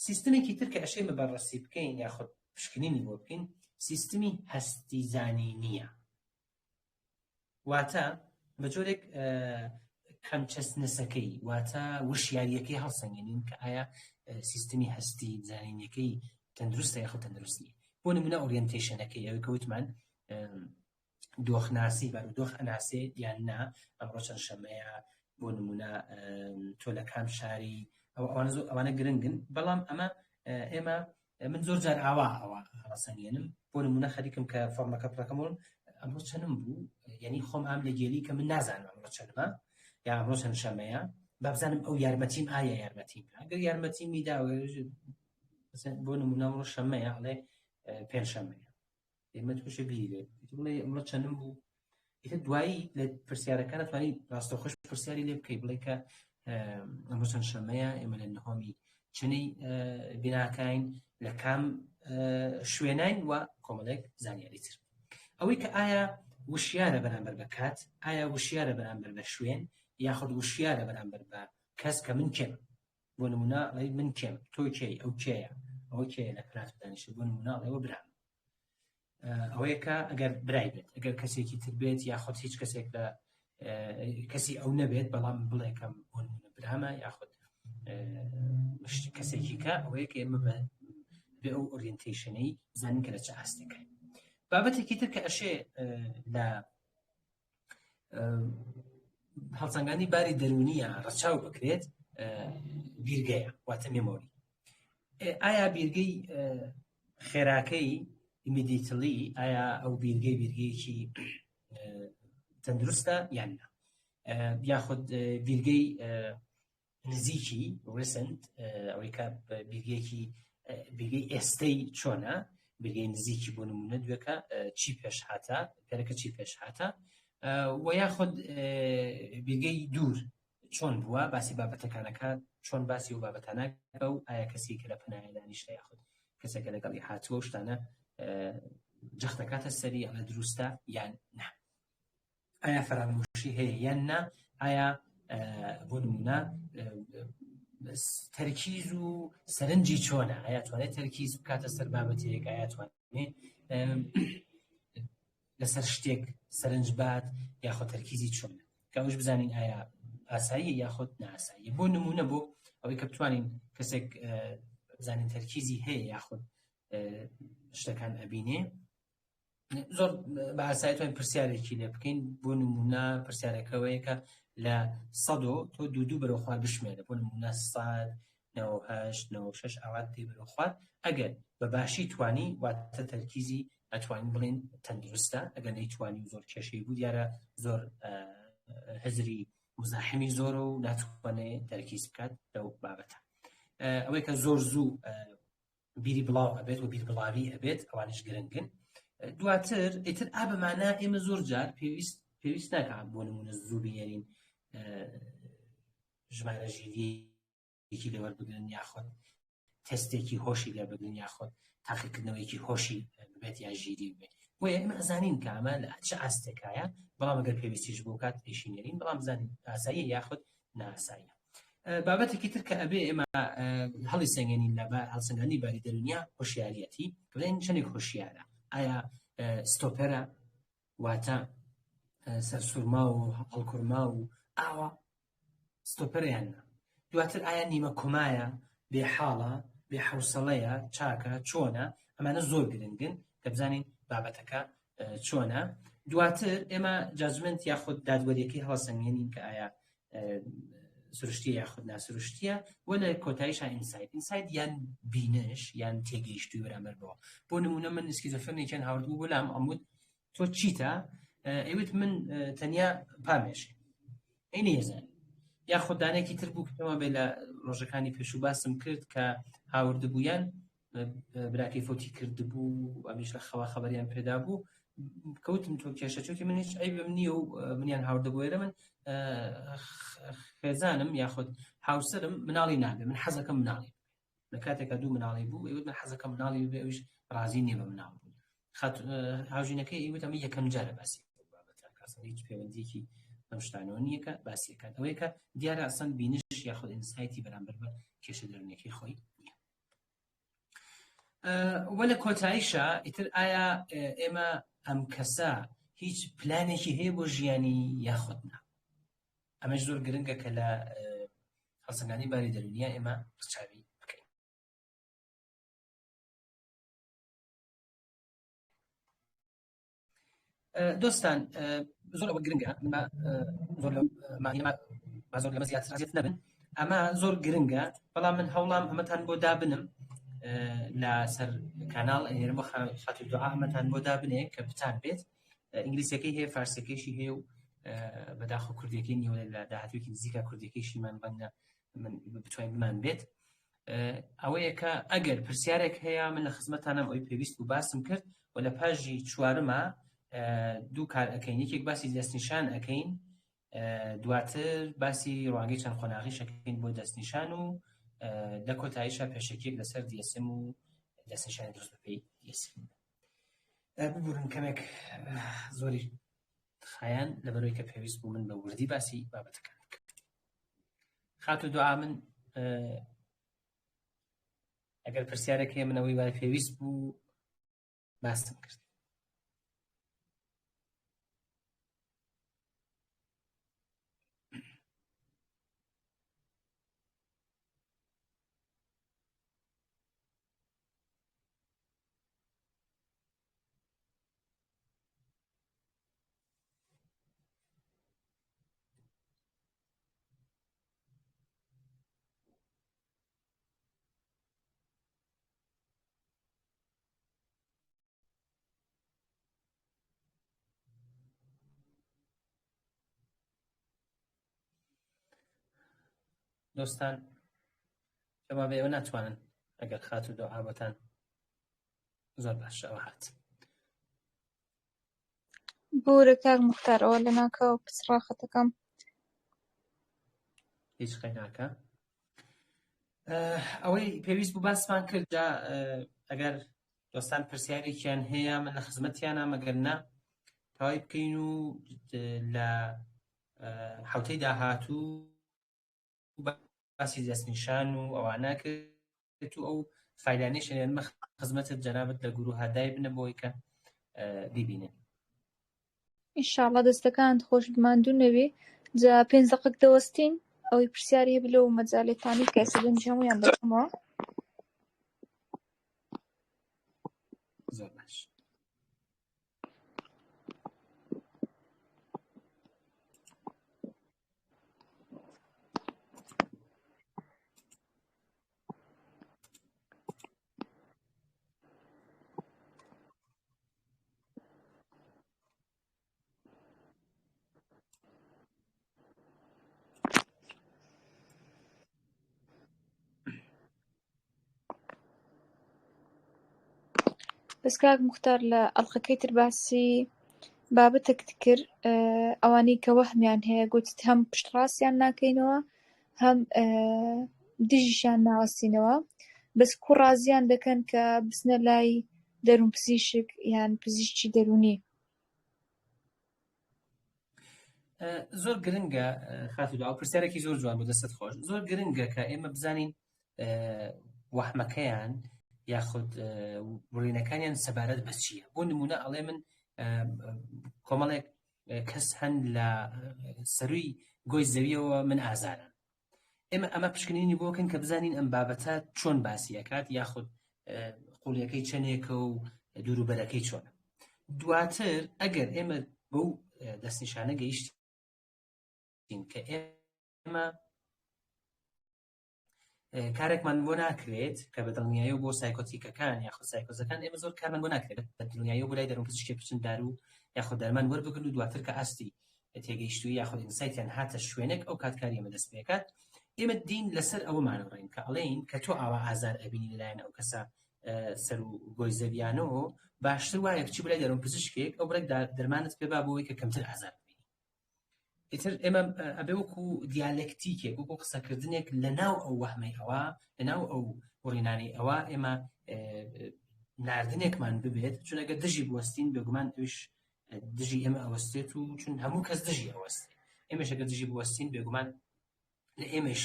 سیستمێکی تر کە ئەشەی بەبەڕەسی بکەین یاخود پشکنینی بۆ بکەین سیستمی هەستی زانی نییە واتە بە جۆرێک کەمچەسنەسەکەی واتە وشیاریەکەی هەڵسەنگێنین کە ئایا سیستمی هەستی زانینیەکەی تەندروستە یاخود تەندروست نییە بۆ نمونە ئۆریەنتیشنەکەی ئەوەی کەوتمان دۆخناسی بارودۆخ ئەناسێ یان نا ئەمڕۆ چەند شەمەیە بۆ نمونە تۆ لە کام شاری ئەوانە گرنگن بەڵام ئەمە ئێمە من زۆر جار ئاوا ئەوە ڕەسەنگێنم بۆ نمونە خەریکم کە فۆرمەکە پڕەکەمون ئەمڕۆ چەندم بوو یعنی خۆم ئام لە گێلی کە من نازانم ئەمڕۆ چەندمە یا ئەمڕۆ چەند شەمەیە با بزانم ئەو یارمەتیم ئایا یارمەتیم ئەگەر یارمەتیمی دا بۆ نمونە ئەمڕۆ شەمەیە ئەڵێ پێنجشەمەیە ئێمە تووشە بیرێ بڵێ ئەمڕۆ چەندم بوو ئیتر دوایی لە پرسیارەکە نەتوانی ڕاستەوخۆش پرسیاری لێ بکەی بڵێ کە ئەمڕۆ چەند شەمەیە ئێمە لە نهۆمی چنەی بیناکەین لە کام شوێنین و کۆمەڵێک زانیاری تر ئەوەی کە ئایا وشیارە بەرامبەر بە کات ئایا وشیارە بەرامبەر بە شوێن یاخود وشیارە بەرامبەر بە کەس کە من کێم بۆ نمونە ئەڵێ من کێم تۆ کێی ئەو کێیە ئەوە کێیە لە پلات دانیشت بۆ نمونە ئەڵێەوە برام ئەوەیە کە ئەگەر برای بێت ئەگەر کەسێکی تر بێت یاخود هیچ کەسێک لە کەسی ئەو نەبێت بەڵام بڵێکم بۆ نمونە برامە یاخود کەسێکی کە ئەوەیە کە ئێمە بێ ئەو ئۆریەنتیشنەی بزانین کە لە چه ئاستێکەکەین بابەتێکی تر کە ئەشێ لە هەڵسەنگانی باری دەرونیە ڕەچاو بکرێت بیرگەیە واتە مێمۆری ئایا بیرگەی خێراکەی ئیمیدیتلی ئایا ئەو بیرگەیەکی تەندروستە یان نا یاخود بیرگەی نزیکی ڕسنت ئەوەی کە بیرگەی ئێستەی چۆنە بیرگەی نزیکی بۆ نمونە دوێکە چی پێش هاتە پێرەکە چی پێش هاتە و یاخود بیرگەی دوور چۆن بووە باسی بابەتەکانەکە چۆن باسی و بابەتانەکە و ئایا کەسێکە لە پەنایە دانیشتە یاخود کەسێکە لەگەڵی هاتووە شتانە جەختەکاتە سەری ئەڵە دروستە یان نا ئایا فەرامۆشی هەیە یان نا ئایا بۆ نمونە تەرکیز و سەرنجی چۆنە ئایا توانێت تەرکیز بکاتە سەر بابەتێک ئایا توانێت لەسەر شتێک سەرنج بات یاخۆ تەرکیزی چۆنە کەوش بزانین ئایا ئاسایی یاخۆ ناسایی بۆ نمونە بۆ ئەوەی کە بتوانین کەسێک بزانین تەرکیزی هەیە یاخۆ شتەکان ئەبینێ زۆر بە ئاسایی توانین پرسیارێکی لێ بکەین بۆ نمونە پرسیارەکەوەیە کە لە 100 تۆ دوو بەرەو خوار بشمێنە بۆ نمونە 100 98 96 ئاوات دێ بەرەو خوار ئەگەر بە باشی توانی واتە تەرکیزی ئەتوانین بڵێن تەندروستە ئەگەر نەیتوانی زۆر کێشەی بوو دیارە زۆر هزری مزاحمی زۆرە و ناتوانێت دەرکیز بکات لەو بابەتە ئەوەی کە زۆر زوو بیری بڵاو ئەبێت و بیر بڵاوی هەبێت ئەوانش گرنگن دواتر ئیتر ئابمانە ئێمە زۆر جار پێویست ناکات بۆ نمونە زوو بینێرین ژمارە ژیریەکی لەوەربگرن یاخۆت تەستێکی هۆشی لێ بگرن یاخۆت تاقیکردنەوەیکی هۆشی ببێت یا ژیری ببێت بۆ ئێمە ئەزانین کە ئەمە لە چه ئاستێکایە بەڵام ئەگەر پێویستیش بۆ کات ئیشینێرین بەڵام بزانین ئاساییە یاخۆت ناساییە بابەتێکی تر کە ئەبێ ئێمە هەڵی سەنگێنین لە هەڵسەنگاندنی باری دەرونیا هۆشیاریەتی بڵێن چەندێک هۆشیارە ئایا ستۆپەرە واتە سەرسوورما و هەڵکوڕما و ئاوا ستۆپەرەیان نا دواتر ئایا نیمە کۆمایە بێحاڵە بێحەوسەڵەیە چاکە چۆنە ئەمانە زۆر گرنگن کە بزانین بابەتەکە چۆنە دواتر ئێمە جاجمنت یاخود دادوەریەکەی هەڵسەنگێنین کە ئایا سروشتیە یاخود ناسروشتیە وە لە کۆتاییشە ئینسایت یان بینش یان تێگەیشتووی بەرامبەرەوە بۆ نمونە من سکیزۆفرێنێکیان هاوردبوو بۆ لام ئەموت تۆ چیتە ئەوێت من تەنیا پامێشێ ئەی نێزانانی یاخود دانێکی تر بوو کەمە بێ لە ڕۆژەکانی پێشوو باسم کرد کە هاوردبوویان براکەی فۆتی کردبوو ئەمیش لە خەوا خەبەریان پێدا بوو کەوتم تۆ کێشە چۆکی منیش ئەیبم نییە و منیان هاوردەبووێرە من خێزانم یاخود هاوسرم مناڵی نابێ من حەزەکەم مناڵی لە کاتێکە دوو مناڵی بوو ئەوت من حەزەکەم مناڵی بێ ئەویش ڕازی نییە بە مناڵ بوو هاوژینەکەی ئەیوت ئەمە یەکەم جارە باسی بابەتە کەسە هیچ پەیوەندیەکی ئەم شتانەوە نییە کە باسیەکەن ئەوەیە کە دیارە ئەسەن بینش یاخود ئینسایتی بەرامبەر بە کێشە دەرونیەکەی خۆی نییە وە لە کۆتاییشە ئیتر ئایا ئێمە ئەم کەسە هیچ پلانێکی هەیە بۆ ژیانی یاخود نا ئەمەش زۆر گرنگە کە لە هەڵسەنگاندنی باری دەرونیا ئێمە ڕچاوی بکەین دۆستان زۆر ئەوە گرنگە زۆر لەمە زیاتر نەبن ئەمە زۆر گرنگە بەڵام من هەوڵام ئەمەتان بۆ دابنم لە سەر کاناڵ ئەنێرم بۆ خاتوی دوعا ئەمەتان بۆ دابنێ کە بتان بێت ئینگلیسیەکەی هەیە فارسیەکەیشی هەیە و بەداخۆ کوردیەکەی نیوە لە داهاتوێکی نزیکە کوردیەکەیشیمان بەنگە من بتوانین بمان بێت ئەوەیە کە ئەگەر پرسیارێک هەیە من لە خزمەتانم ئەوی پێویست و باسم کرد و لە پاژی چوارمە دوو کار ئەەکەین یەکێک باسی دەستنیشان ئەەکەین دواتر باسی ڕوانگەی چەند خۆناغیشەکەین بۆ دەستنیشان و لە کۆتاییشە پێشێکێک لەسەر دیسم و دەستنیشانی دروست بەپێی دیسم ببوورن کەمێک زۆری خایان لەبەرەوەی کە پێویست بوو من بە وردی باسی بابەتەکان خاتو دوعا من ئەگەر پرسیارێک هەیە منەوەی وای پێویست بوو باستم کرد دۆستان جواب ئێوە ناتوانن ئەگەر خات و دوعا بۆتان زۆر باشە ئەوە هات بورە کاک موختار ئەوە لە ناکەوە پچڕاخەتەکەم هیچ خەی ناکە ئەوەی پێویست بوو باسمان کرد ئەگەر دۆستان پرسیارێکیان هەیە من لە خزمەتیانە مەگەر نا تەواوی بکەین و لە حوتەی داهاتوو باسی دەستنیشان و ئەوانە کرد و ئەو فایلانەی شێنێنمە خزمەتت جەنابەت لە گرووها دای بنە بۆی کە بیبینن ئینشاڵڵا دەستەکانت خۆش بماندوو نەوێ جا 5 دقەیەک دەوەستین ئەوەی پرسیاری هەبێ لەو مەجاڵێتانی کە ئێستا دەنجی هەموویان دەکەمەوە زۆر باش بەس کاک موختار لە ئەڵقەکەی تر باسی بابەتێک کرد ئەوانەی کە وەهمیان هەیە گوتت هەم پشتڕاستیان ناکەینەوە هەم دژیشیان ناوەستینەوە بەس کوڕازیان دەکەن کە بچنە لای دەروون پزیشک یان پزیشکی دەرونی. زۆر گرنگە خاتوودا ئەو پرسیارێکی زۆر جوان بۆ دەست خۆش زۆر گرنگە کە ئێمە بزانین وەحمەکەیان یاخود وڕینەکانیان سەبارەت بە چییە. بۆ نمونە ئەڵێ من کۆمەڵێک کەس هەن لە سەرووی گۆی زەویەوە من ئازارم. ئێمە ئەمە پشکنینی بۆکەن کە بزانین ئەم بابەتە چۆن باسیەکات یاخود قوڵیەکەی چەندێکە و دووروبەرەکەی چۆنە. دواتر ئەگەر ئێمە بەو دەستنیشانە گەیشتین کە ئێمە کارێکمان بۆ ناکرێت کە بە دڵنیایی بۆ سایکۆتیکەکان یاخود سایکۆزەکان ئێمە زۆر کارمان بۆ ناکرێت بە دڵنیایی بۆ لای دەروون پزیشکی بچن دارو یاخود دەرمان وەربگرن و دواتر کە ئاستی تێگەیشتووی یاخود ئینسایتیان هاتە شوێنێک ئەو کاتکاری ئێمە دەست پێکات. ئێمە دین لەسەر ئەوەمانەڕێن کە ئەڵێین کە تۆ ئاوا ئازار ئەبینی لەلایەن ئەو کەسە سەر و گۆی زەویانەوە باشتر وایە بچی بڵای دەروون پزیشکێک ئەو بڕێک دەرمانت پێ با بۆەوەی کە کەمتر ئازار ببینی. ئیتر ئێمە ئەبێ وەکو دیالێکتیکێک وەکو قسەکردنێک لەناو ئەو وەهمەی ئەوە لەناو ئەو وڕینانەی ئەوە ئێمە ناردنێکمان ببێت چون ئەگەر دژی بوەستین بێگومان ئەوش دژی ئێمە ئەوەستێت و چون هەموو کەس دژی ئەوەستێت. ئێمەش ئەگەر دژی بوەستین بێگومان لە ئێمەش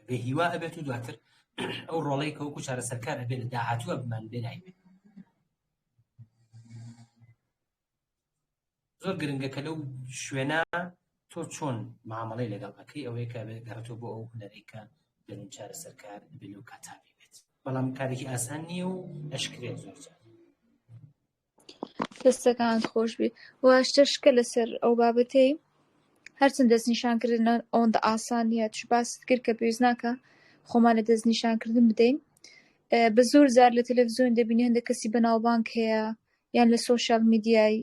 بێهیوا ئەبێت و دواتر ئەو ڕۆڵەی کە وەکو چارەسەرکار ئەبێت لە داهاتووە بمان بێ نایبێت. زۆر گرنگە کە لەو شوێنە تۆ چۆن معامەڵەی لەگەڵ ئەەکەی ئەوەیە کە گەڕێتەوە بۆ ئەو هونەرێکە دەرون چارەسەرکار بێ لەو کاتابی بێت. بەڵام کارێکی ئاسان نییە و ئەشکرێت زۆر جار. دەستەکانت خۆش بێ واشتە شکە لەسەر ئەو بابەتەی هەرچەند دەستنیشانکردن ئەوەندە ئاسان نیە توش باست کرد کە پێویست ناکە خۆمان لە دەستنیشانکردن بدەین. بە زۆر جار لە تەلەڤیزیۆن دەبینی هەندێک کەسی بەناوبانگ هەیە یان لە سۆشیال میدیای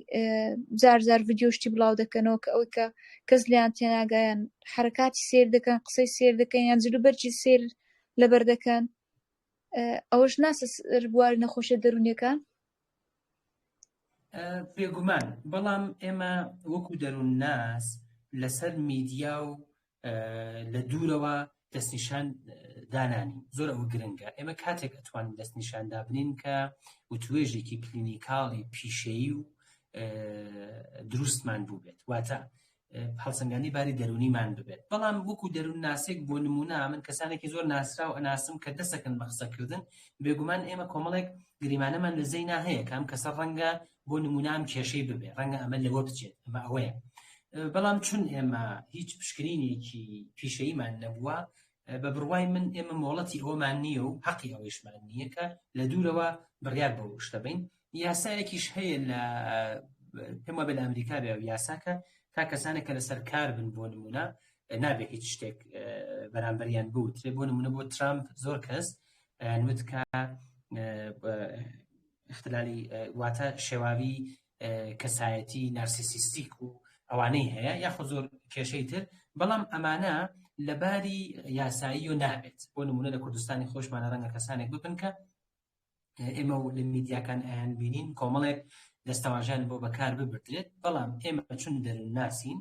جار جار ڤیدیۆشتی بڵاو دەکەنەوە کە ئەوەی کە کەس لیان تێناگایان حرەکاتی سێر دەکەن قسەی سێر دەکەن یان جلوبەرجی سێر لەبەر دەکەن. ئەوەش ناسە بواری نەخۆشیە دەرونیەکان بێگومان. بەڵام ئێمە وەکو دەروون ناس لەسەر میدیا و لە دوورەوە دەستنیشان دانانی زۆر ئەوە گرنگە. ئێمە کاتێک ئەتوانین دەستنیشاندا بنین کە وتوێژێکی کلینیکاڵی پیشەیی و دروستمان بوو بێت واتە هەڵسەنگانی باری دەرونیمان ببێت. بەڵام وەکو دەروون ناسێک بۆ نمونە من کەسانێکی زۆر ناسرا و ئەناسم کە دەسەکەن بە قسەکردن بێگومان ئێمە کۆمەڵێک گریمانەمان لە زەینا هەیە کام کەسە ڕەنگە بۆ نمونام کێشەی ببێ ڕەنگە ئەمە لەوە بچێت ئەمە ئەوەیە. بەڵام چون ئێمە هیچ پشکنینێکی پیشەییمان نەبووە بە بڕوای من ئێمە مۆڵەتی ئەومان نییە و حەقی ئەوەشمان نییە کە لە دوورەوە بڕیار بەو شتە بین. یاسایەکیش هەیە لە پێم وابێت لە ئەمریکا بێ و یاساکە تا کەسانێک کە لەسەر کار بن بۆ نمونە نابێت هیچ شتێک بەرامبەریان بوترێ. بۆ نمونە بۆ ترامپ زۆر کەس نوت کە اختلالی واتە شێواوی کەسایەتی نارسیسیستیک و ئەوانەی هەیە یاخۆ زۆر کێشەی تر. بەڵام ئەمانە لەباری یاسایی و نابێت. بۆ نمونە لە کوردستانی خۆشمانە ڕەنگە کەسانێک ببن کە ئێمە لە میدیاکان ئایان بینین کۆمەڵێک دەستەواژیان بۆ بەکار ببردرێت. بەڵام ئێمە چون دەرون ناسین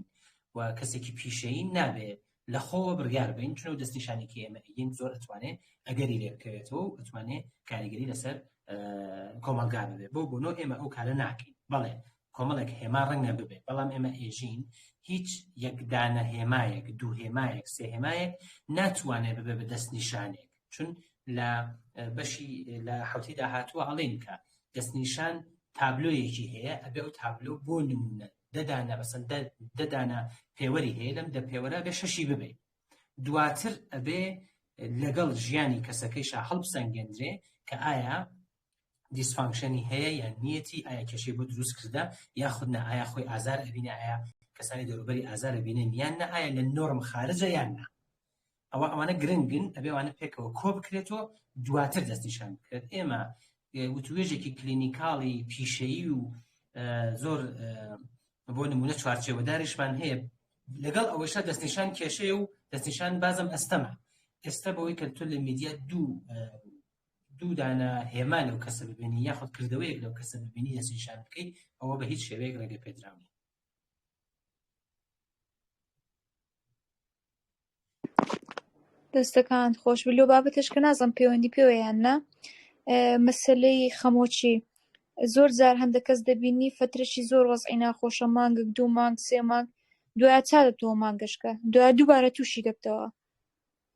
و کەسێکی پیشەیی نابێت لە خۆوە بڕیار بین چون دەستنیشانێکی ئێمە ئین زۆر ئەتوانێت ئەگەری لێ بکەوێتەوە و ئەتوانێت کاریگەری لەسەر کۆمەلگا ببێت. بۆ بۆنەوە ئێمە ئەو کارە ناکەین. بەڵێ کۆمەڵێک هێما ڕەنگە ببێت بەڵام ئێمە ئێژین هیچ یەکدانە هێمایەک دوو هێمایەک سێ هێمایەک ناتوانێت ببێ بە دەستنیشانێک چون لە بەشی لە حوتی داهاتووە ئەڵێن کە دەستنیشان تابلۆیەکی هەیە ئەبێ ئەو تابلۆ بۆ نمونە دەدانە بەسەن دەدانە پێوەری هەیە لەم دە پێوەرە بێ شەشی ببێ دواتر ئەبێ لەگەڵ ژیانی کەسەکەیشا هەڵبسەنگێنرێ کە ئایا دیسفانکشنی هەیە یان نیەتی ئایا کێشەی بۆ دروست کردە یاخود نە ئایا خۆی ئازار ئەبینە ئایا کەسانی دەوروبەری ئازار ئەبینن یان نە ئایا لە نۆرم خارجە یان نە. ئەوانە گرنگن ئەبێ وانە پێکەوە کۆ بکرێتەوە دواتر دەستنیشان بکرێت. ئێمە وتوێژێکی کلینیکاڵی پیشەیی و زۆر بۆ نمونە چوارچێوەداریشمان هەیە لەگەڵ ئەوەشە دەستنیشان کێشەیە و دەستنیشان بازم ئەستەمە. ئێستا بەوەی کە تۆ لە میدیا دوو دانە هێما لەو کەسە ببینی یاخود کردەوەیەک لەو کەسە ببینی دەستنیشان بکەی ئەوە بە هیچ شێوەیەک ڕێگە پێدراوە. دەستەکان خۆش بێ لەو بابەتش کە نازانم پەیوەندی پێوە یان نا مەسەلەی خەمۆکی زۆر جار هەندێک کەس دەبینی فترێکی زۆر وەزعی ناخۆشە مانگێک 2 مانگ 3 مانگ دوایە چا دەبتەوە مانگەشکە دوایە دووبارە تووشی دەبتەوە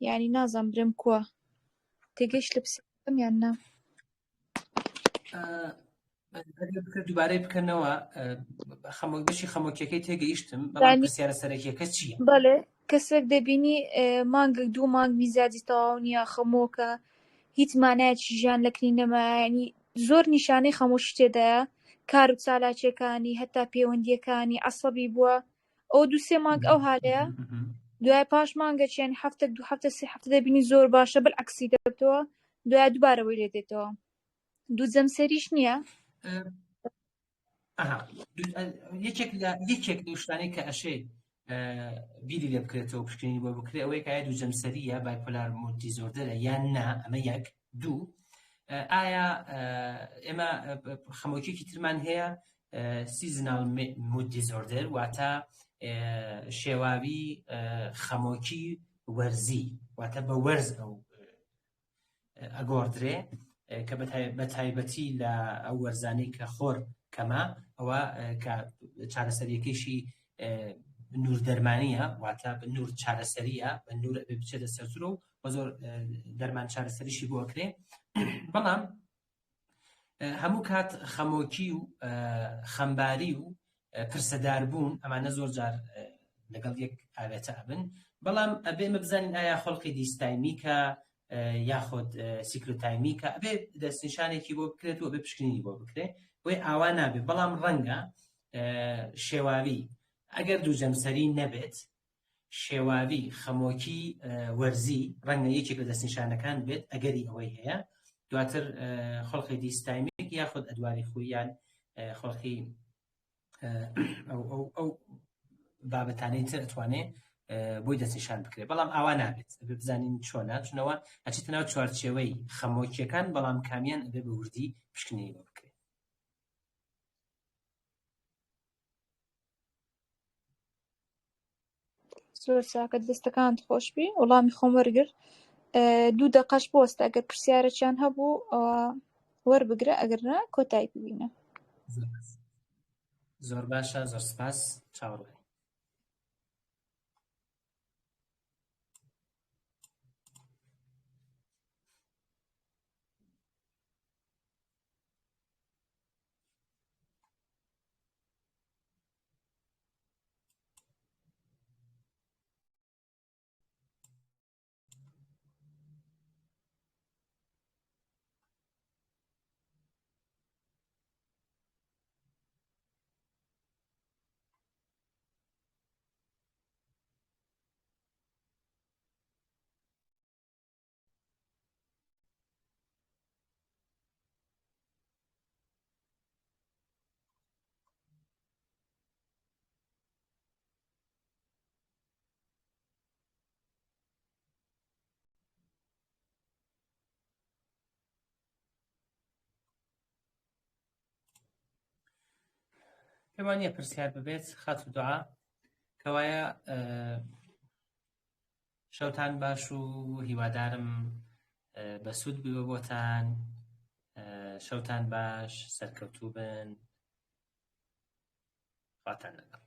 یعنی نازانم برێم کووە تێگەیشت لە پرسیارەکەم یان نا دووبارەی بکەنەوە بەشی خەمۆکیەکەی تێگەیشتم بەڵام پرسیارە سەرەکیەکە چییە؟ بەڵێ کەسێک دەبینی مانگێک 2 مانگ میزاجی تەواو نییە خەمۆکە هیچ مانایەکی ژیان لەکنی نەمایە ینی زۆر نیشانەی خەمۆشی تێدایە کار و چالاکیەکانی هەتا پەیوەندیەکانی عەسەبی بووە ئەو 2-3 مانگ ئەو حالەیە دوای پاش مانگێکیان هەفتێک 2 هەفتە 3 هەفتە دەبینی زۆر باشە بەعکسی دەبێتەوە دوای دووبارەوەی لێ دێتەوە دوو جەمسەریش نییە یەکێک لە شتانەی کە ئەشێ بیری لێ بکرێتەوە پشکنینی بۆ بکرێت ئەوەیە کە ئایا دوو جەمسەریە بایپۆلار مولتیزۆردەرە یان نا ئەمە یەک دوو ئایا ئێمە خەمۆکیێکی ترمان هەیە سیزنال مود دیزۆردەر واتە شێواوی خەمۆکی وەرزی واتە بە وەرز ئەو ئەگۆڕدرێ کە بە تایبەتی لە ئەو وەرزانەی کە خۆر کەمە ئەوە کە چارەسەریەکەیشی نور دەرمانیە واتە نور چارەسەریە بە نور بچێتە سەرسوورە و بە زۆر دەرمان چارەسەریشی بۆ ئەکرێ بەڵام هەموو کات خەمۆکی و خەمباری و پرسەداربوون ئەمانە زۆر جار لەگەڵ یەک ئاوێتە ئەبن بەڵام ئەبێ ئمە بزانین ئایا خەڵقی دیستایمیکە یاخود سیکرۆتایمیکە ئەبێ دەستنیشانێکی بۆ بکرێت و ئەبێ پشکنینی بۆ بکرێت بۆی ئاوا نابێ بەڵام ڕەنگە شێواوی ئەگەر دوو جەمسەری نەبێت شێواوی خەمۆکی وەرزی ڕەنگە یەکێک لە دەستنیشانەکان بێت ئەگەری ئەوەی هەیە دواتر خەڵقی دیستایمیک یاخود ئەدواری خویان خەڵقی ئەو بابەتانەی تر ئەتوانێ بۆی دەستنیشان بکرێت بەڵام ئاوا نابێت بزانین چۆنە چونەوە ئەچێتە ناو چوارچێوەی خەمۆکیەکان بەڵام کامیان ئەبێ بە وردی پشکنینی بۆ بکرێت. زۆر چاکە دەستەکانت خۆش بی وەڵامی خۆم وەرگرت 2 دقەش بۆستە ئەگەر پرسیارێکیان هەبوو وەربگرە ئەگەر نا کۆتایی ببینە. زۆر باشە زۆر سپاس چاوەڕێ. پێم وانییە پرسیار ببێت خات و دوعا کەوایە شەوتان باش و هیوادارم بەسوود بووە بۆتان شەوتان باش سەرکەوتوو بن خواتان لەگەڵ.